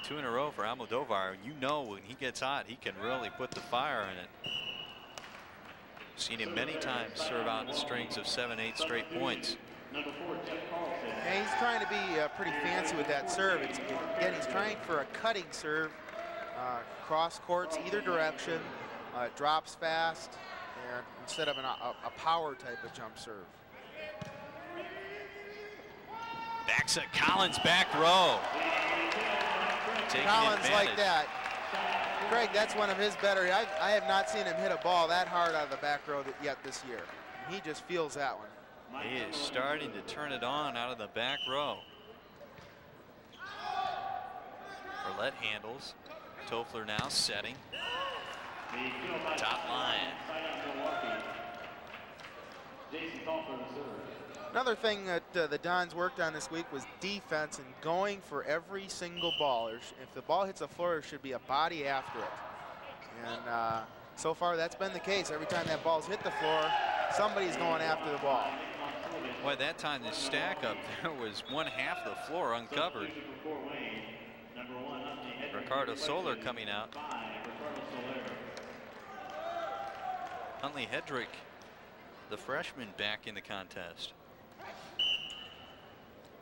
2 in a row for Almodovar. You know when he gets hot, he can really put the fire in it. Seen him many times serve out strings of 7-8 straight points.
Yeah, he's trying to be pretty fancy with that serve. Again, he's trying for a cutting serve, cross courts either direction. It drops fast, and instead of a power type of jump serve.
Backs at Collins, back row.
Collins like that. Greg, that's one of his better. I have not seen him hit a ball that hard out of the back row yet this year. He just feels that one.
He is starting to turn it on out of the back row. Merlette handles. Toffler now setting. Top line.
Another thing that the Dons worked on this week was defense and going for every single ball. If the ball hits the floor, there should be a body after it. And so far, that's been the case. Every time that ball's hit the floor, somebody's going after the ball.
Boy, that time the stack up there was 1/2 the floor uncovered. Ricardo Soler coming out. Huntley Hedrick, the freshman, back in the contest.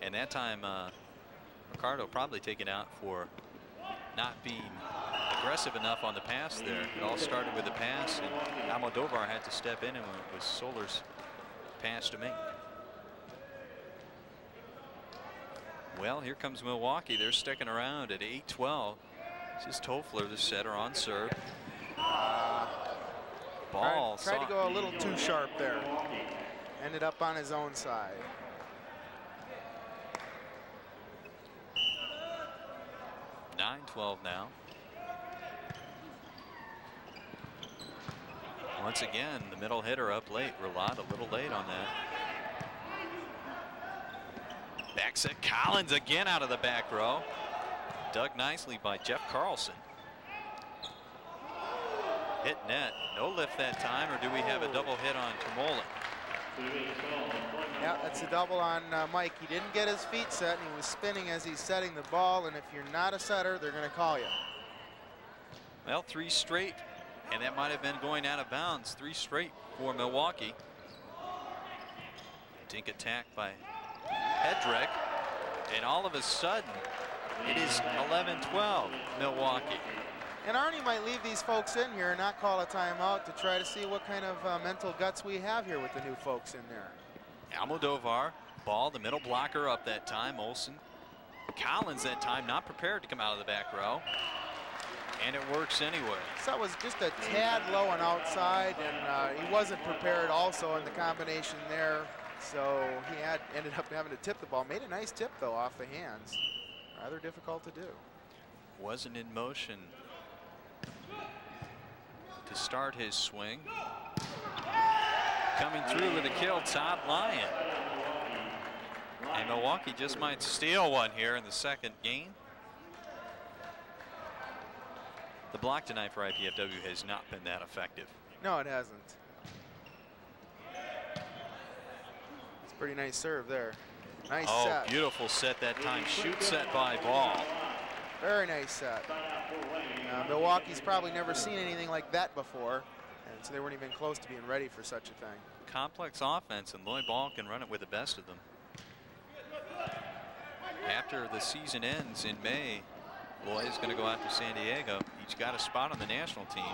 And that time, Ricardo probably taken out for not being aggressive enough on the pass there. It all started with the pass, and Almodovar had to step in, and it was Soler's pass to me. Well, here comes Milwaukee. They're sticking around at 8-12. This is Toffler, the setter, on serve. Ball.
Tried to go a little too sharp there. Ended up on his own side.
(9-12) now. Once again, the middle hitter up late. Relot a little late on that. Backs at Collins again out of the back row. Dug nicely by Jeff Carlson. Hit net. No lift that time, or do we have a double hit on Termolin?
Yeah, that's a double on Mike. He didn't get his feet set, and he was spinning as he's setting the ball, and if you're not a setter, they're going to call you.
Well, 3 straight, and that might have been going out of bounds. 3 straight for Milwaukee. Dink attack by Hedrick, and all of a sudden, it is 11-12 Milwaukee.
And Arnie might leave these folks in here and not call a timeout to try to see what kind of mental guts we have here with the new folks in there.
Almodovar, ball, the middle blocker up that time. Olsen. Collins that time not prepared to come out of the back row. And it works anyway.
So it was just a tad low and outside, and he wasn't prepared also in the combination there. So he ended up having to tip the ball. Made a nice tip, though, off the hands. Rather difficult to do.
Wasn't in motion to start his swing. Coming through with a kill, Todd Lyon. And Milwaukee just might steal one here in the second game. The block tonight for IPFW has not been that effective.
No, it hasn't. It's a pretty nice serve there. Nice set.
Oh, beautiful set that time. Shoot set by Ball.
Very nice set. Milwaukee's probably never seen anything like that before, and so they weren't even close to being ready for such a thing.
Complex offense, and Lloyd Ball can run it with the best of them. After the season ends in May, Lloyd is going to go out to San Diego. He's got a spot on the national team.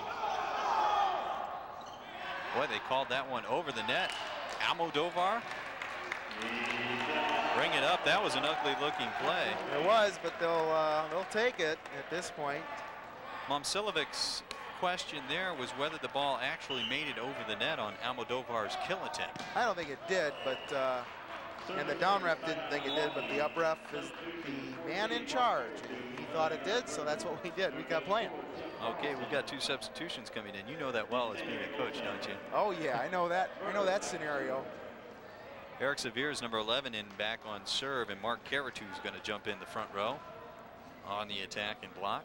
Boy, they called that one over the net. Almodovar. Bring it up. That was an ugly looking play.
It was, but they'll take it at this point.
Momcilovic's question there was whether the ball actually made it over the net on Almodovar's kill attempt.
I don't think it did, but and the down ref didn't think it did, but the up ref is the man in charge. He thought it did, so that's what we did. We got playing.
Okay, we've got 2 substitutions coming in. You know that well as being a coach, don't you?
Oh yeah, I know that. I know that scenario.
Eric Severe is number 11 in back on serve, and Mark Caratu is going to jump in the front row on the attack and block.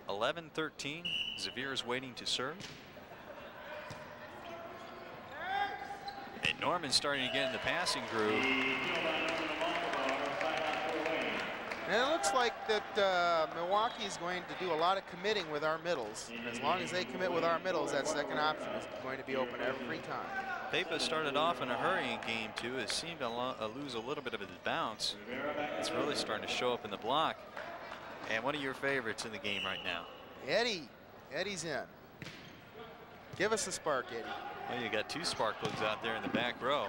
11-13. Severe is waiting to serve. And Norman's starting to get in the passing groove.
And it looks like that Milwaukee is going to do a lot of committing with our middles. And as long as they commit with our middles, that second option is going to be open every time.
Pepa started off in a hurry in game 2. It seemed to lose a little bit of his bounce. It's really starting to show up in the block. And one of your favorites in the game right now.
Eddie. Eddie's in. Give us a spark, Eddie.
Well, you got 2 spark plugs out there in the back row.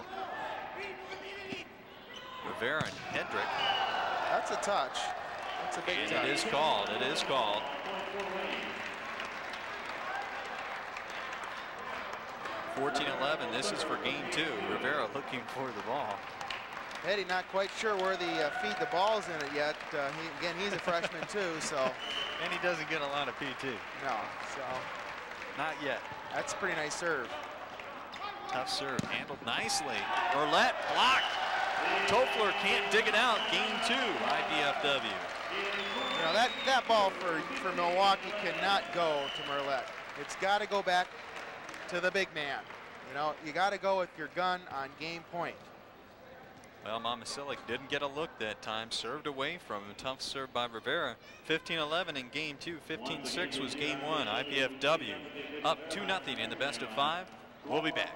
Rivera and Hendrick.
That's a touch. That's a big touch.
It is called. It is called. (14-11). This is for game 2. Rivera looking for the ball.
Eddie not quite sure where the feed the ball's in it yet. Again, he's a freshman too, so.
And he doesn't get a lot of PT.
No, so.
Not yet.
That's a pretty nice serve.
Tough serve, handled nicely. Burlett blocked. Toffler can't dig it out. Game 2, IPFW.
You know, that ball for Milwaukee cannot go to Merlette. It's got to go back to the big man. You know, you got to go with your gun on game point.
Well, Momcilovic didn't get a look that time. Served away from him. Tough serve by Rivera. 15-11 in game 2. 15-6 was game 1. IPFW up 2-0 in the best of 5. We'll be back.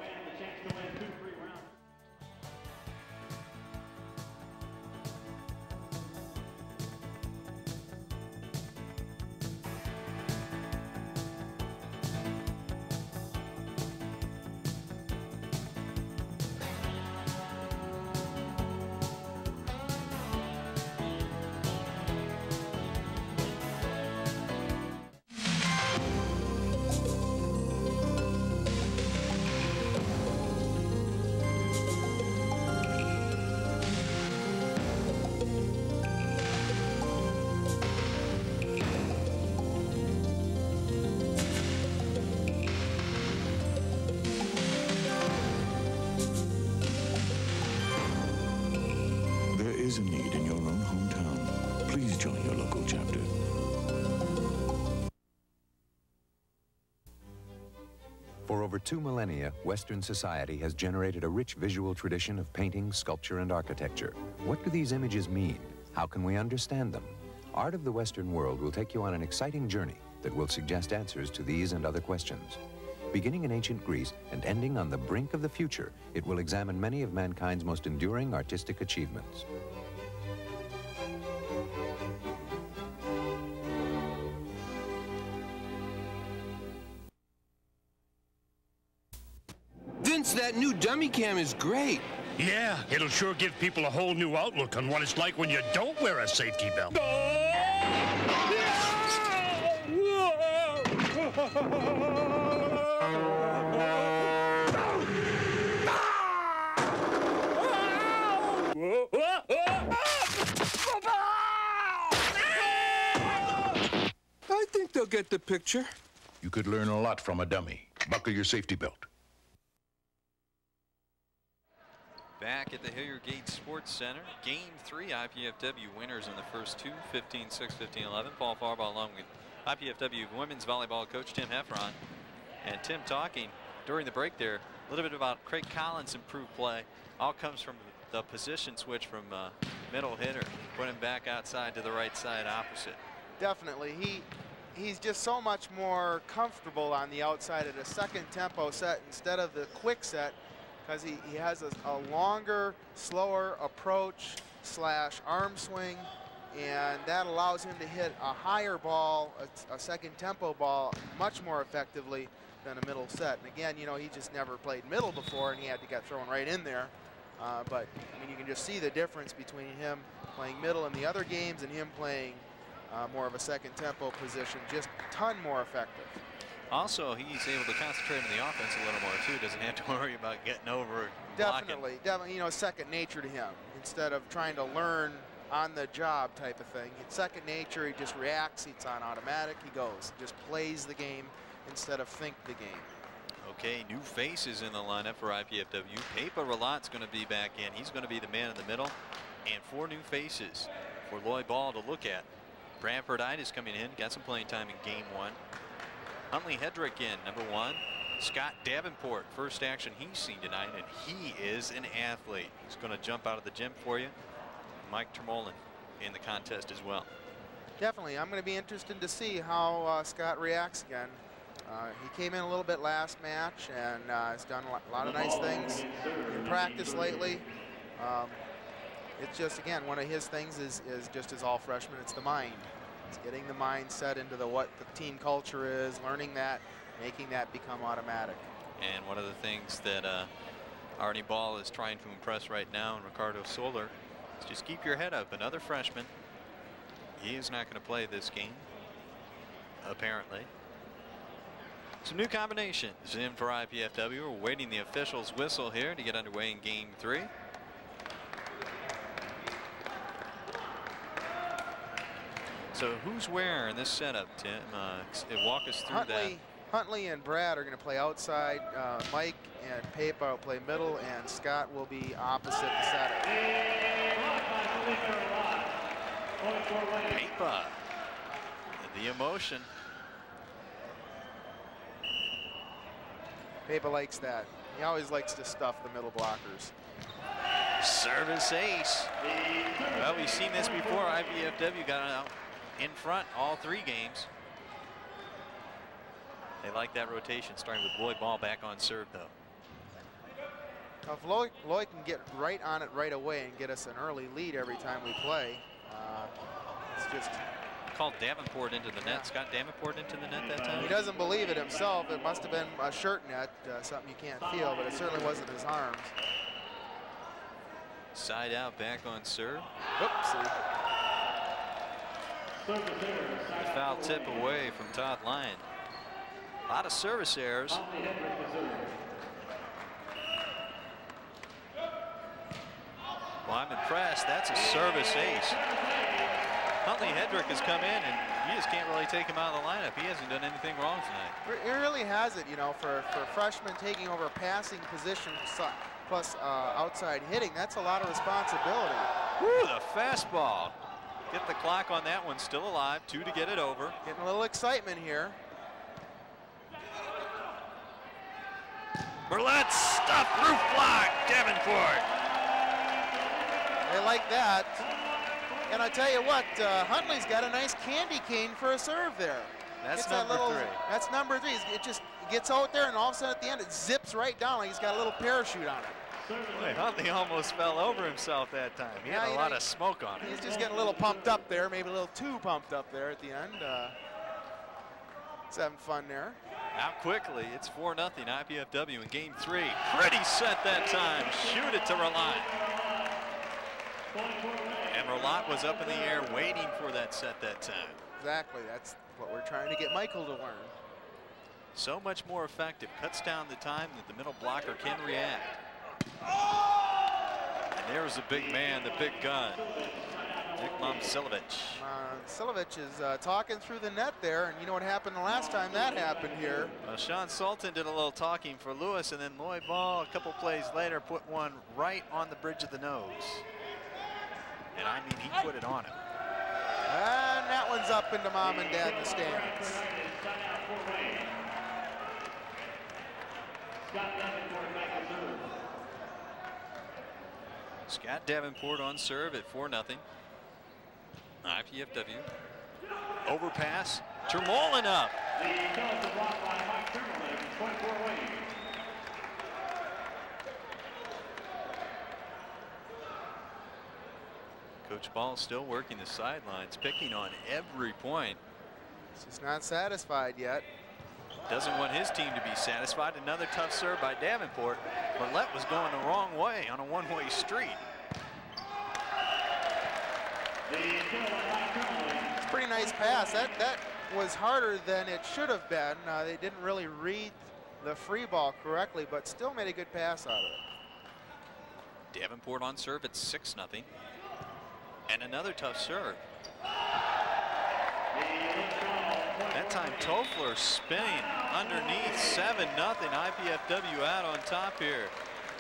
A need in your own hometown. Please join your local chapter.
For over 2 millennia, Western society has generated a rich visual tradition of painting, sculpture, and architecture. What do these images mean? How can we understand them? Art of the Western World will take you on an exciting journey that will suggest answers to these and other questions. Beginning in ancient Greece and ending on the brink of the future, it will examine many of mankind's most enduring artistic achievements.
Vince, that new dummy cam is great.
Yeah, it'll sure give people a whole new outlook on what it's like when you don't wear a safety belt.
I think they'll get the picture.
You could learn a lot from a dummy. Buckle your safety belt.
Back at the Hilliard Gate Sports Center, Game 3, IPFW winners in the first two, 15-6, 15-11. Paul Farbaugh along with IPFW women's volleyball coach Tim Heffron. And Tim talking during the break there a little bit about Craig Collins' improved play. All comes from the position switch from middle hitter, put him back outside to the right side opposite.
Definitely. He's just so much more comfortable on the outside at a second tempo set instead of the quick set, because he has a longer, slower approach / arm swing, and that allows him to hit a higher ball, a second tempo ball, much more effectively than a middle set. And again, you know, he just never played middle before, and he had to get thrown right in there. But I mean, you can just see the difference between him playing middle in the other games and him playing more of a second tempo position, just a ton more effective.
Also, he's able to concentrate on the offense a little more too. Doesn't have to worry about getting over and
Definitely,
blocking.
definitely, you know, second nature to him. Instead of trying to learn on the job type of thing, it's second nature. He just reacts. It's on automatic. He goes, just plays the game instead of think the game.
Okay, new faces in the lineup for IPFW. Pepa Relat's going to be back in. He's going to be the man in the middle, and 4 new faces for Lloyd Ball to look at. Bradford is coming in, got some playing time in game 1. Huntley Hedrick in, number 1. Scott Davenport, first action he's seen tonight, and he is an athlete. He's going to jump out of the gym for you. Mike Termolin in the contest as well.
Definitely, I'm going to be interested to see how Scott reacts again. He came in a little bit last match and has done a lot of nice things in practice lately. It's just, again, one of his things is just as all freshmen, it's the mind. It's getting the mindset into what the team culture is, learning that, making that become automatic.
And one of the things that Arnie Ball is trying to impress right now, and Ricardo Soler, is just keep your head up. Another freshman. He is not going to play this game, apparently. Some new combinations in for IPFW. We're waiting the official's whistle here to get underway in game 3. So who's where in this setup, Tim? Walk us through that.
Huntley and Brad are going to play outside. Mike and Pepa will play middle, and Scott will be opposite the setup.
Pepa, the emotion.
Pepa likes that. He always likes to stuff the middle blockers.
Service ace. Well, we've seen this before. IPFW got out in front all 3 games. They like that rotation, starting with Lloyd Ball back on serve, though.
If Lloyd can get right on it right away and get us an early lead every time we play, it's just...
Called Davenport into the net. Yeah. Scott Davenport into the net that time?
He doesn't believe it himself. It must have been a shirt net, something you can't feel, but it certainly wasn't his arms.
Side out, back on serve.
Oopsie.
The foul tip away from Todd Lyon. A lot of service errors. Well, I'm impressed. That's a service ace. Huntley Hedrick has come in, and you just can't really take him out of the lineup. He hasn't done anything wrong tonight.
He really hasn't, you know, for freshmen taking over passing position plus outside hitting. That's a lot of responsibility.
Woo, the fastball. Get the clock on that one, still alive. 2 to get it over.
Getting a little excitement here.
Burlett stuffed roof block, Davenport.
They like that. And I tell you what, Huntley's got a nice candy cane for a serve there.
That's
number
number 3.
That's number 3. It just gets out there, and all of a sudden at the end, it zips right down like he's got a little parachute on it.
Boy, Huntley almost fell over himself that time. He had a lot of smoke on it.
He's just getting a little pumped up there, maybe a little too pumped up there at the end. He's having fun there.
Out quickly, it's 4-0 IPFW in game 3. Pretty set that time. Shoot it to Relat. And Relat was up in the air waiting for that set that time.
Exactly, that's what we're trying to get Michael to learn.
So much more effective. Cuts down the time that the middle blocker can react. And there's the big man, the big gun, Nick Momcilovic.
Momcilovic is talking through the net there, and you know what happened the last time that happened here?
Sean Sultan did a little talking for Lewis, and then Lloyd Ball, a couple plays later, put one right on the bridge of the nose. And I mean, he put it on him.
And that one's up into Mom and Dad in the stands.
Scott Davenport on serve at 4-0. IPFW. Overpass. Termolin up. Coach Ball still working the sidelines, picking on every point.
He's just not satisfied yet.
Doesn't want his team to be satisfied. Another tough serve by Davenport. Barlett was going the wrong way on a one-way street.
It's a pretty nice pass. That was harder than it should have been. They didn't really read the free ball correctly, but still made a good pass out of it.
Davenport on serve at 6-0. And another tough serve. That time Toffler spinning underneath. 7-0 IPFW out on top here.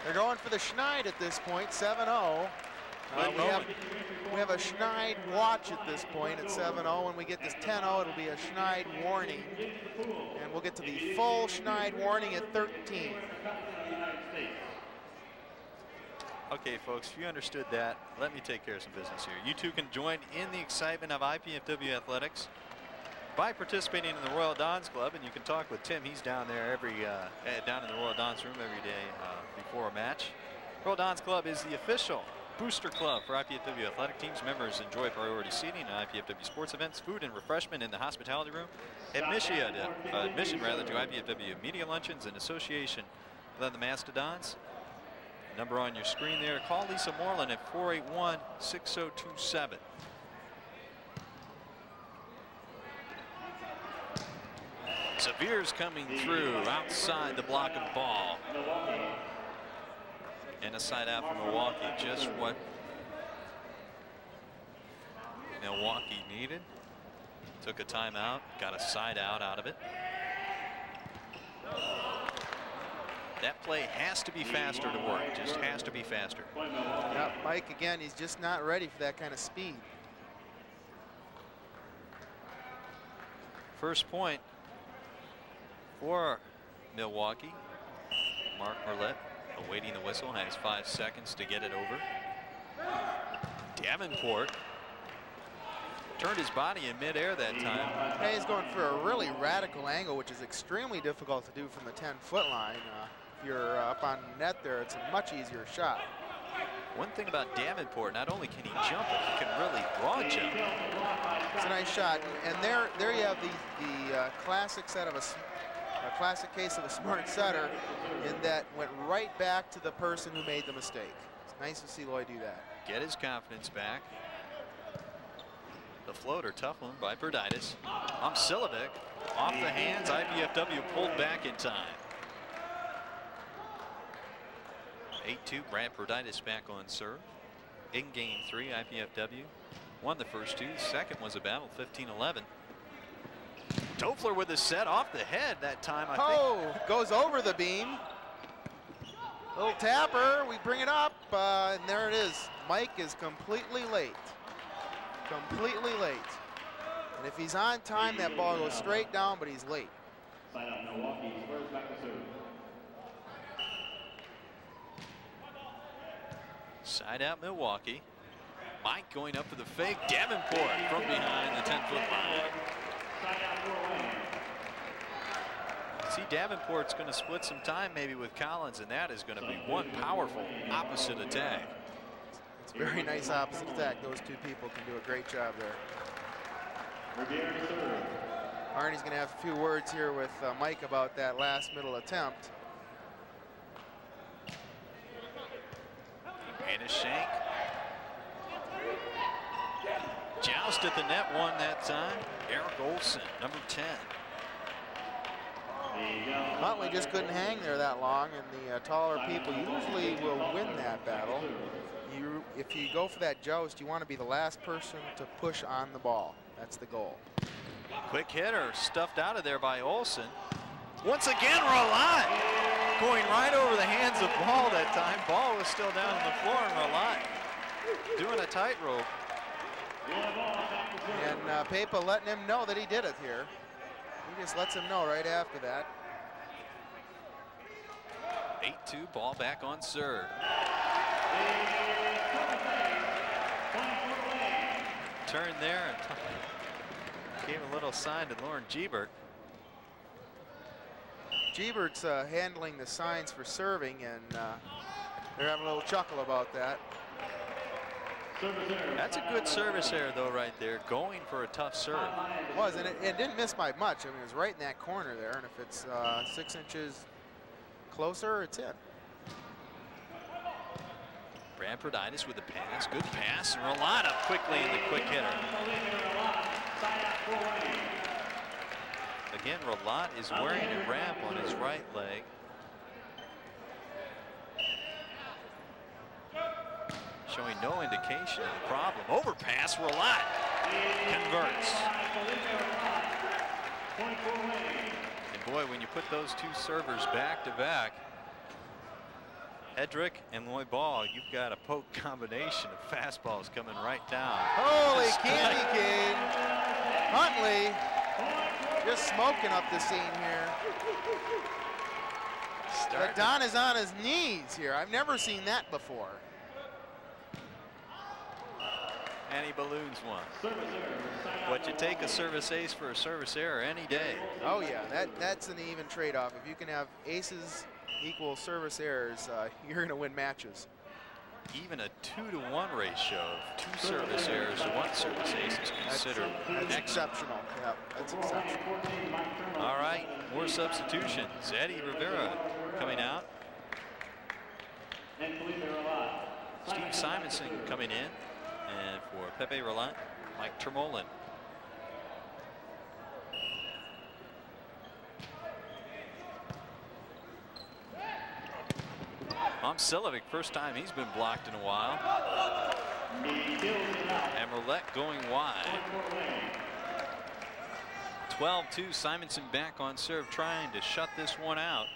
They're going for the Schneid at this point, 7-0. We have a Schneid watch at this point at 7-0. When we get this 10-0, it'll be a Schneid warning. And we'll get to the full Schneid warning at 13.
Okay, folks, if you understood that, let me take care of some business here. You two can join in the excitement of IPFW athletics by participating in the Royal Dons Club, and you can talk with Tim. He's down there down in the Royal Dons room every day before a match. Royal Dons Club is the official booster club for IPFW athletic teams. Members enjoy priority seating at IPFW sports events, food and refreshment in the hospitality room, admission to IPFW media luncheons in association with the Mastodons. Number on your screen there. Call Lisa Moreland at 481-6027. Severe's coming through outside the block of ball. And a side out from Milwaukee. Just what Milwaukee needed. Took a timeout, got a side out of it. That play has to be faster to work, just has to be faster.
Yeah, Mike, again, he's just not ready for that kind of speed.
First point for Milwaukee. Mark Merlette awaiting the whistle, has 5 seconds to get it over. Davenport turned his body in midair that time.
Hey, he's going for a really radical angle, which is extremely difficult to do from the 10-foot line. If you're up on net there, it's a much easier shot.
One thing about Davenport, not only can he jump, but he can really broad jump.
It's a nice shot, and there you have the classic set of a classic case of a smart setter, in that went right back to the person who made the mistake. It's nice to see Lloyd do that.
Get his confidence back. The floater, tough one by Berditis. Momcilovic off the hands. IPFW pulled back in time. 8-2, Brad Berditis back on serve. In game 3, IPFW won the first 2. The second was a battle, 15-11. Toffler with a set off the head that time, I think.
Goes over the beam. Little tapper, we bring it up, and there it is. Mike is completely late. Completely late. And if he's on time, that ball goes straight down, but he's late.
Side out Milwaukee. Mike going up for the fake. Davenport from behind the 10-foot line. See, Davenport's going to split some time maybe with Collins, and that is going to be one powerful opposite attack.
It's a very nice opposite attack. Those two people can do a great job there. Arnie's going to have a few words here with Mike about that last middle attempt.
And a shank. Joust at the net one that time. Eric Olson, number 10.
Huntley just couldn't hang there that long, and the taller people usually will win that battle. If you go for that joust, you want to be the last person to push on the ball. That's the goal.
Quick hitter stuffed out of there by Olson. Once again, Rolat going right over the hands of Ball that time. Ball was still down on the floor, and Rolat doing a tightrope.
And Pepa letting him know that he did it here. He just lets him know right after that.
8-2, ball back on serve. Turn there and gave a little sign to Lauren Gebert.
Gebert's handling the signs for serving, and they're having a little chuckle about that.
That's a good service error, though, right there, going for a tough serve.
It was, and it didn't miss by much. I mean, it was right in that corner there, and if it's 6 inches closer, it's in.
Bradforditis with the pass, good pass, and Rolat up quickly in the quick hitter. Again, Rolat is wearing a wrap on his right leg. Showing no indication of the problem. Overpass, Rolat converts. And boy, when you put those two servers back to back, Hedrick and Lloyd Ball, you've got a poke combination of fastballs coming right down.
Holy candy cane. Huntley just smoking up the scene here. Don is on his knees here. I've never seen that before.
And he balloons one. But you take a service ace for a service error any day.
Oh yeah, that's an even trade-off. If you can have aces equal service errors, you're going to win matches.
Even a 2-to-1 ratio of 2 service errors to 1 service ace is considered
that's exceptional. Yeah, that's exceptional.
All right, more substitutions. Eddie Rivera coming out. Steve Simonson coming in. And for Pepe Rolat, Mike Tremolin. Silovic, first time he's been blocked in a while. And Roulette going wide. 12-2, Simonson back on serve, trying to shut this one out.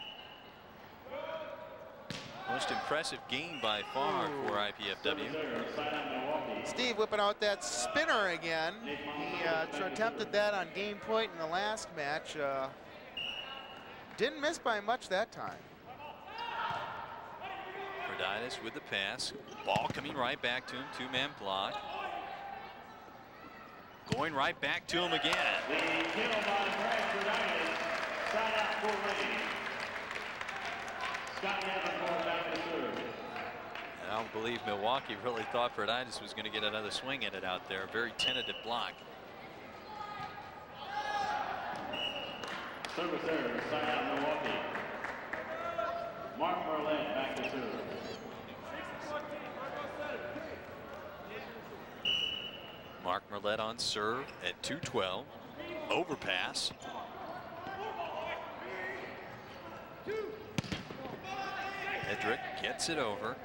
Most impressive game by far for IPFW.
Steve whipping out that spinner again. He attempted that on game point in the last match. Didn't miss by much that time.
Forditis with the pass. Ball coming right back to him. Two-man block. Going right back to him again. I don't believe Milwaukee really thought Forditis was going to get another swing at it out there. Very tentative block.
Service error, side out Milwaukee. Mark Marlette back to serve.
Mark Marlette on serve at 2-12. Overpass. Hedrick gets it over.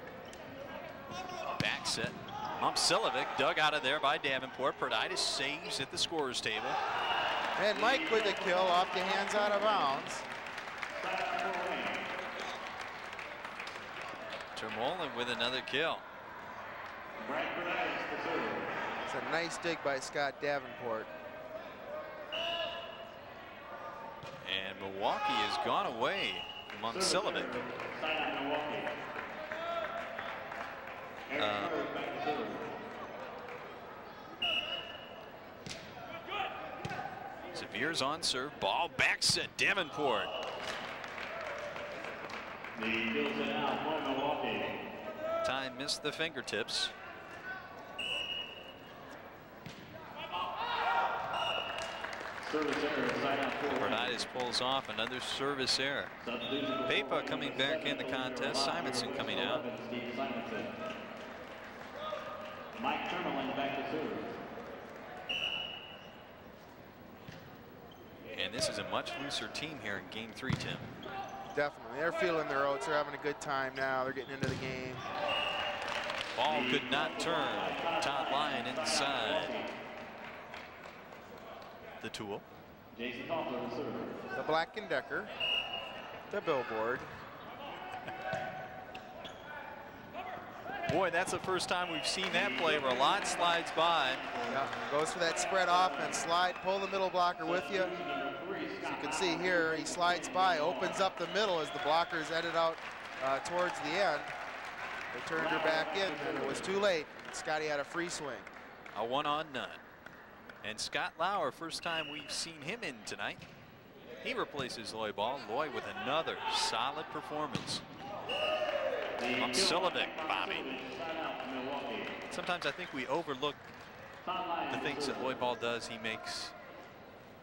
Back set. Silovic dug out of there by Davenport. Forditis saves at the scorer's table.
And Mike with the kill off the hands out of bounds.
Termolin with another kill.
It's a nice dig by Scott Davenport.
And Milwaukee has gone away from Silovic. Severe's on serve. Ball back set. Davenport. Time missed the fingertips. Bernaitis pulls off another service error. Pepa coming back in the contest. Simonson coming out.
Mike Termelin back to serve.
And this is a much looser team here in game 3, Tim.
Definitely. They're feeling their oats. They're having a good time now. They're getting into the game.
Ball could not turn. Todd Lyon inside. The Tool.
The Black and Decker. The Billboard.
Boy, that's the first time we've seen that play where a lot slides by.
Yeah, goes for that spread offense. Slide, pull the middle blocker with you. As you can see here, he slides by, opens up the middle as the blockers headed out towards the end. They turned her back in, and it was too late. Scotty had a free swing.
A 1-on none. And Scott Lauer, first time we've seen him in tonight. He replaces Loy Ball. Loy with another solid performance. From Silovic, Bobby. Sometimes I think we overlook the things that Loy Ball does. He makes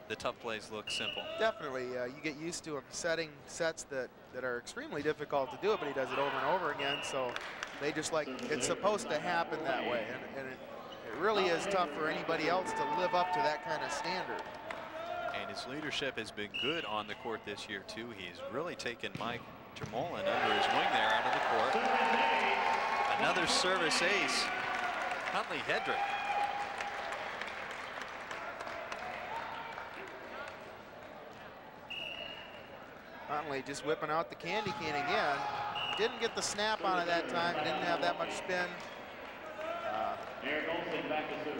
the tough plays look simple.
Definitely, you get used to him setting sets that are extremely difficult to do it, but he does it over and over again. So they just like, it's supposed to happen that way. And it really is tough for anybody else to live up to that kind of standard.
And his leadership has been good on the court this year, too. He's really taken Mike Termolin under his wing there out of the court. Another service ace. Huntley Hedrick.
Huntley just whipping out the candy cane again. Didn't get the snap on it that time. Didn't have that much spin.
Eric Olsen back to serve.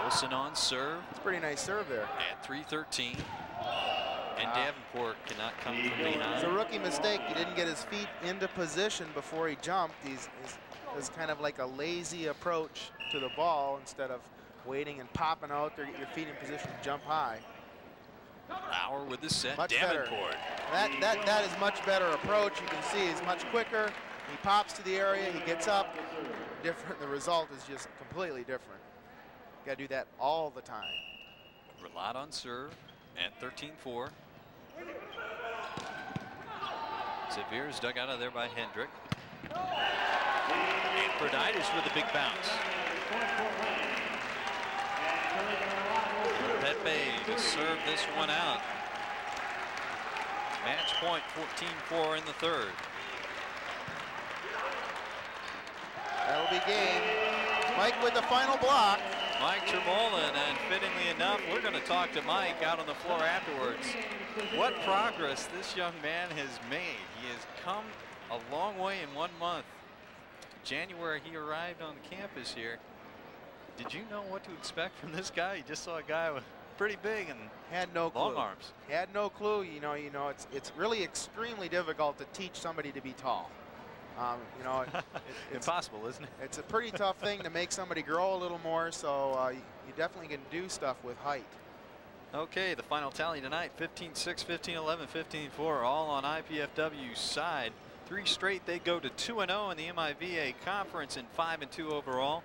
Olsen on serve.
It's a pretty nice serve there.
At 3:13. And Davenport cannot come from behind.
It's a rookie mistake. He didn't get his feet into position before he jumped. It was kind of like a lazy approach to the ball instead of waiting and popping out there, get your feet in position, jump high.
Lauer with the set.
Much
Davenport.
Better. That is much better approach. You can see he's much quicker. He pops to the area, he gets up. Different. The result is just completely different. You got to do that all the time.
Relat on serve at 13-4. Severe's dug out of there by Hendrick. And Bernaitis with a big bounce. Pepe to serve this one out. Match point, 14-4 in the third.
That'll be game. Mike with the final block.
Mike Termolin, and fittingly enough, we're going to talk to Mike out on the floor afterwards. What progress this young man has made. He has come a long way in 1 month. January, he arrived on campus here. Did you know what to expect from this guy? You just saw a guy with pretty big and
had no clue.
Long arms.
Had no clue. You know, it's really extremely difficult to teach somebody to be tall. You know, it's
impossible, isn't it?
It's a pretty tough thing to make somebody grow a little more. So you definitely can do stuff with height.
Okay, the final tally tonight: 15-6, 15-11, 15-4, all on IPFW's side. 3 straight, they go to 2-0 in the MIVA conference and 5-2 overall.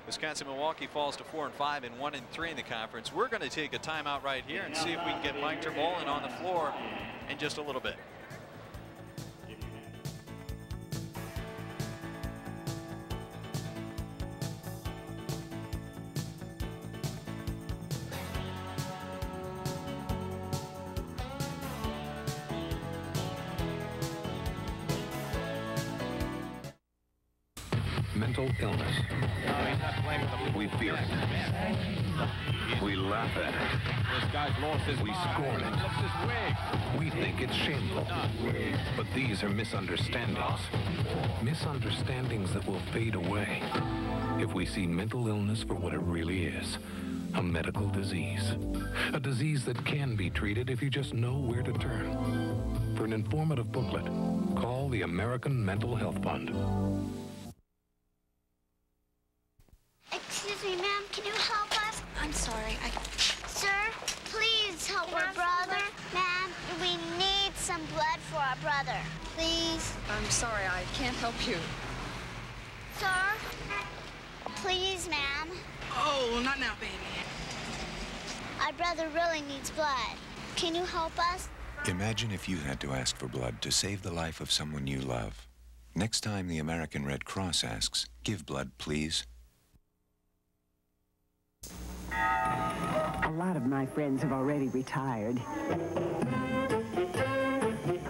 Wisconsin-Milwaukee falls to 4-5 and 1-3 in the conference. We're going to take a timeout right here and see if we can get Mike Termolin on the floor in just a little bit.
Mental illness. We fear it. We laugh at it.
This guy's lost his
We scorn it.
Lost his wig.
We think it's shameful. But these are misunderstandings. Misunderstandings that will fade away if we see mental illness for what it really is. A medical disease. A disease that can be treated if you just know where to turn. For an informative booklet, call
call the American Mental Health Fund.
Excuse me, ma'am, can you help us? I'm sorry, Sir, please help our brother. Ma'am, we need some blood for our brother. Please.
I'm sorry, I can't help you.
Sir? Please, ma'am.
Oh, not now, baby.
Our brother really needs blood. Can you help us?
Imagine if you had to ask for blood to save the life of someone you love. Next time the American Red Cross asks, give blood, please.
A lot of my friends have already retired.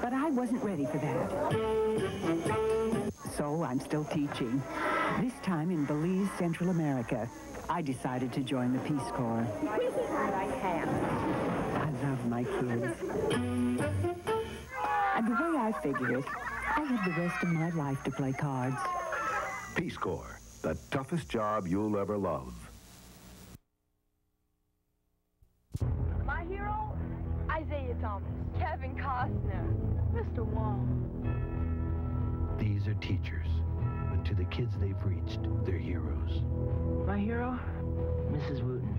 But I wasn't ready for that. So I'm still teaching. This time in Belize, Central America. I decided to join the Peace Corps. I love my kids. And the way I figure it, I have the rest of my life to play cards.
Peace Corps, the toughest job you'll ever love.
My hero, Isaiah Thomas, Kevin Costner, Mr. Wong.
These are teachers, but to the kids they've reached, they're heroes.
My hero, Mrs. Wooten.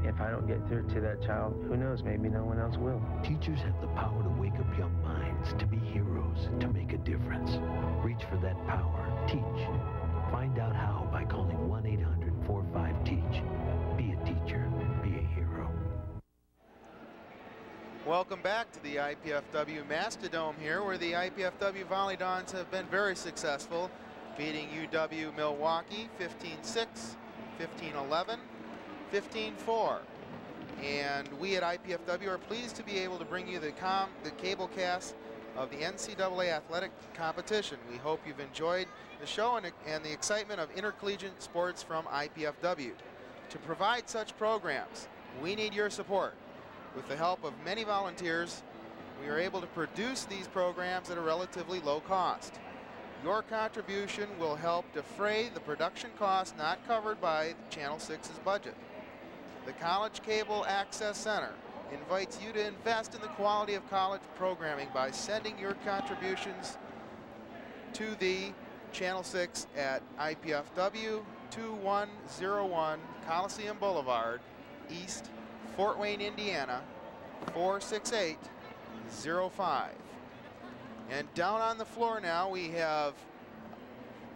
If I don't get through to that child, who knows, maybe no one else will.
Teachers have the power to wake up young minds, to be heroes, to make a difference. Reach for that power. Teach. Find out how by calling 1-800-45-TEACH. Be a teacher. Be a hero.
Welcome back to the IPFW Mastodome here, where the IPFW Volleyball have been very successful, beating UW-Milwaukee 15-6, 15-11, 15-4. And we at IPFW are pleased to be able to bring you the cable cast of the NCAA athletic competition. We hope you've enjoyed the show and the excitement of intercollegiate sports from IPFW. To provide such programs, we need your support. With the help of many volunteers, we are able to produce these programs at a relatively low cost. Your contribution will help defray the production costs not covered by Channel 6's budget. The College Cable Access Center invites you to invest in the quality of college programming by sending your contributions to the Channel 6 at IPFW 2101 Coliseum Boulevard, East, Fort Wayne, Indiana, 46805. And down on the floor now we have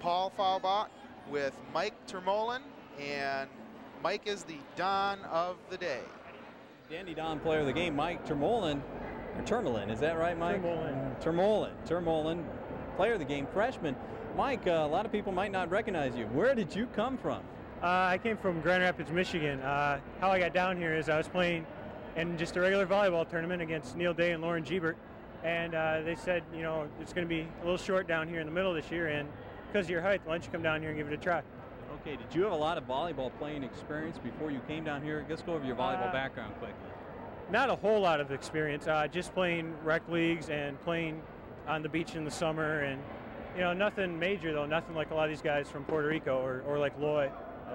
Paul Faubach with Mike Termolin, and Mike is the Don of the day.
Dandy Don player of the game, Mike Termolin, or Termolin, is that right, Mike? Termolin, player of the game, freshman. Mike, a lot of people might not recognize you. Where did you come from?
I came from Grand Rapids, Michigan. How I got down here is I was playing in just a regular volleyball tournament against Neil Day and Lauren Gebert, and they said, you know, it's going to be a little short down here in the middle this year, and because of your height, why don't you come down here and give it a try?
Okay, did you have a lot of volleyball playing experience before you came down here? Let's go over your volleyball background quickly.
Not a whole lot of experience, just playing rec leagues and playing on the beach in the summer, and you know, nothing major though, nothing like a lot of these guys from Puerto Rico or like Loy.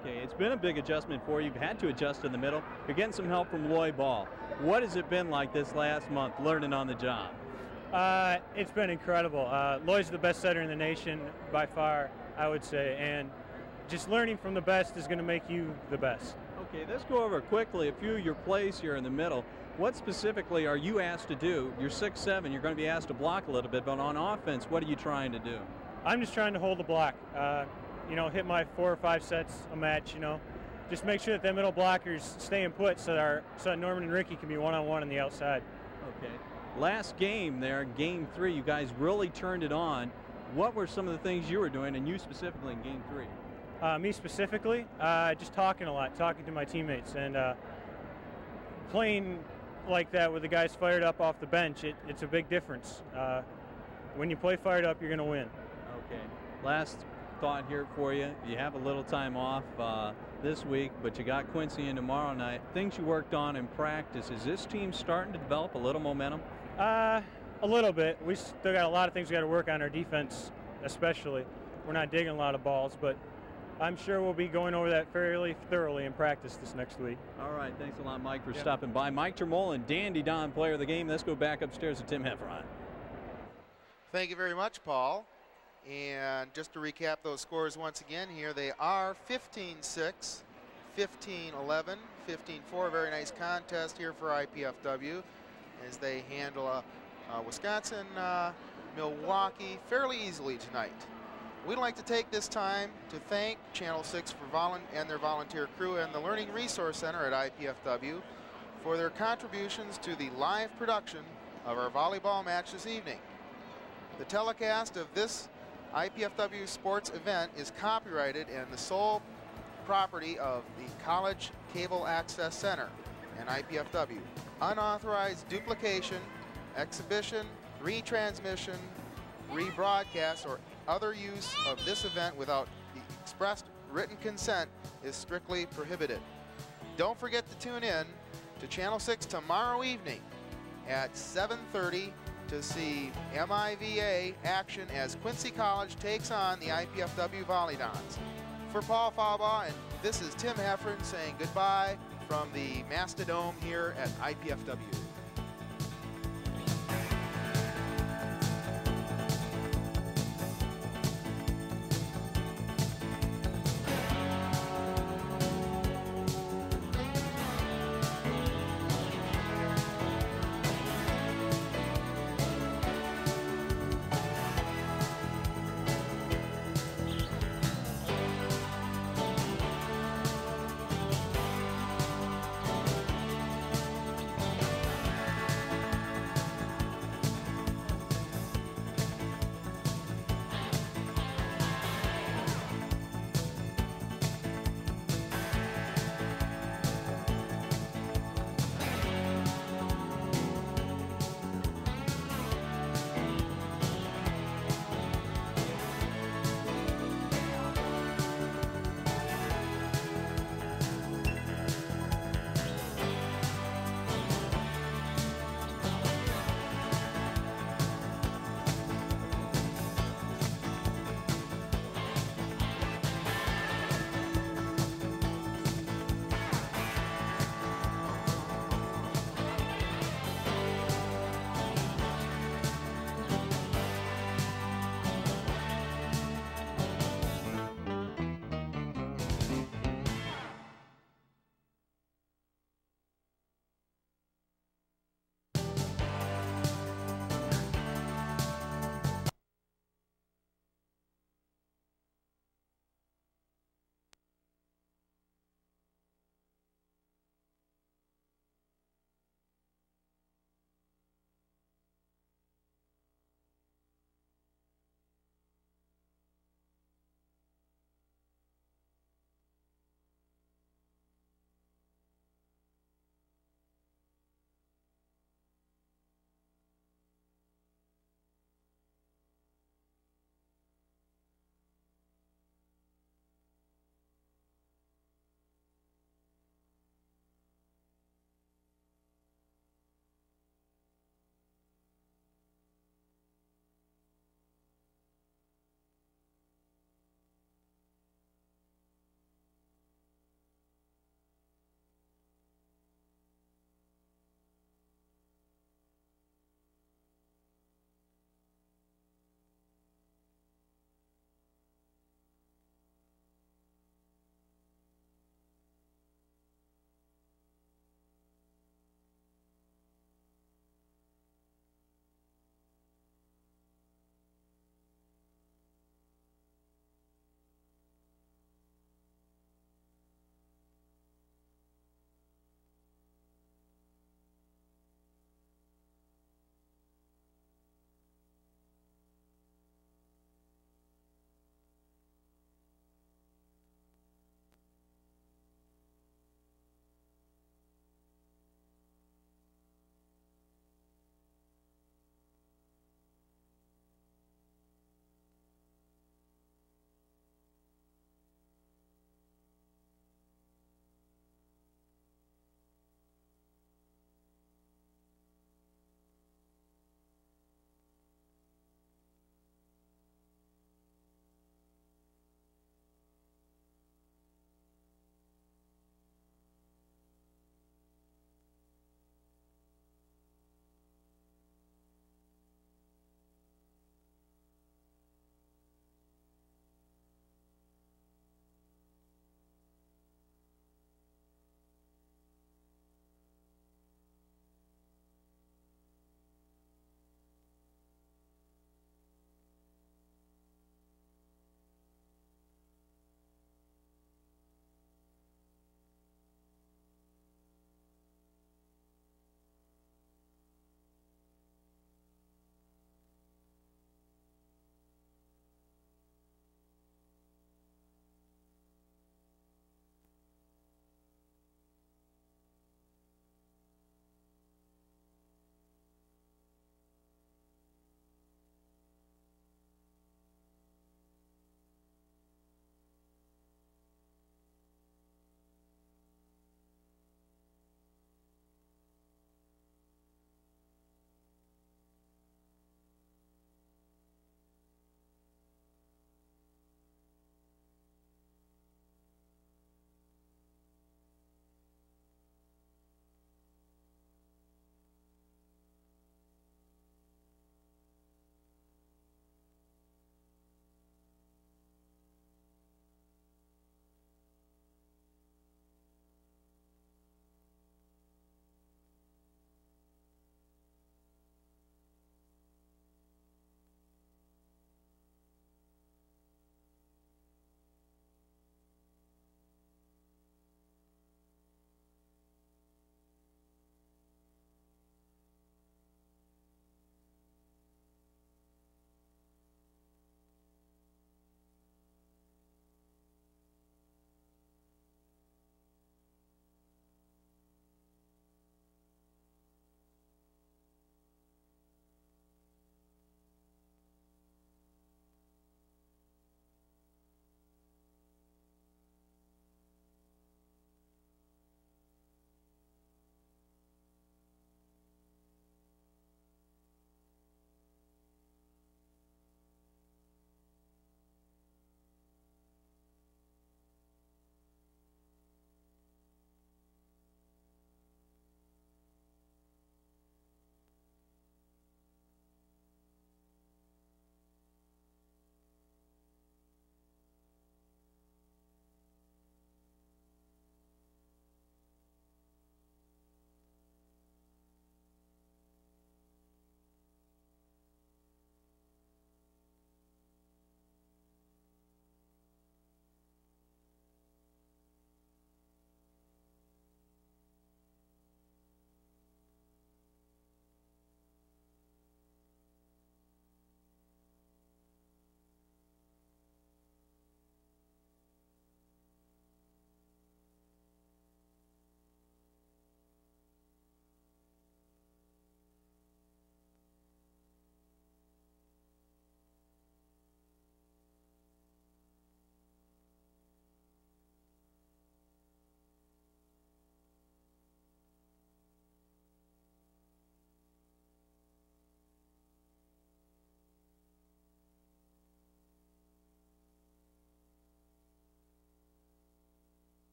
Okay, it's been a big adjustment for you. You've had to adjust in the middle. You're getting some help from Loy Ball. What has it been like this last month, learning on the job?
It's been incredible. Loy's the best setter in the nation by far, I would say, and just learning from the best is going to make you the best.
Okay, let's go over quickly a few of your plays here in the middle. What specifically are you asked to do? You're 6'7", you're going to be asked to block a little bit, but on offense, what are you trying to do?
I'm just trying to hold the block. You know, hit my 4 or 5 sets a match, you know. Just make sure that the middle blockers staying put so that Norman and Ricky can be one-on-one on the outside.
Okay. Last game there, game 3, you guys really turned it on. What were some of the things you were doing, and you specifically in game 3?
Me specifically, just talking a lot, talking to my teammates, and playing like that with the guys fired up off the bench, it's a big difference. When you play fired up, you're going to win.
Okay. Last thought here for you. You have a little time off this week, but you got Quincy in tomorrow night. Things you worked on in practice, is this team starting to develop a little momentum?
A little bit. We still got a lot of things we got to work on, our defense especially. We're not digging a lot of balls, but I'm sure we'll be going over that fairly thoroughly in practice this next week.
All right, thanks a lot, Mike, for stopping by. Mike Termolin, Dandy Don, player of the game. Let's go back upstairs to Tim Heffron.
Thank you very much, Paul. And just to recap those scores once again here, they are 15-6, 15-11, 15-4. Very nice contest here for IPFW as they handle Wisconsin, Milwaukee fairly easily tonight. We'd like to take this time to thank Channel 6 and their volunteer crew and the Learning Resource Center at IPFW for their contributions to the live production of our volleyball match this evening. The telecast of this IPFW sports event is copyrighted and the sole property of the College Cable Access Center and IPFW. Unauthorized duplication, exhibition, retransmission, rebroadcast, or other use of this event without the expressed written consent is strictly prohibited. Don't forget to tune in to Channel 6 tomorrow evening at 7:30 to see MIVA action as Quincy College takes on the IPFW Volleyball. For Paul Falbaugh, and this is Tim Heffron saying goodbye from the Mastodon here at IPFW.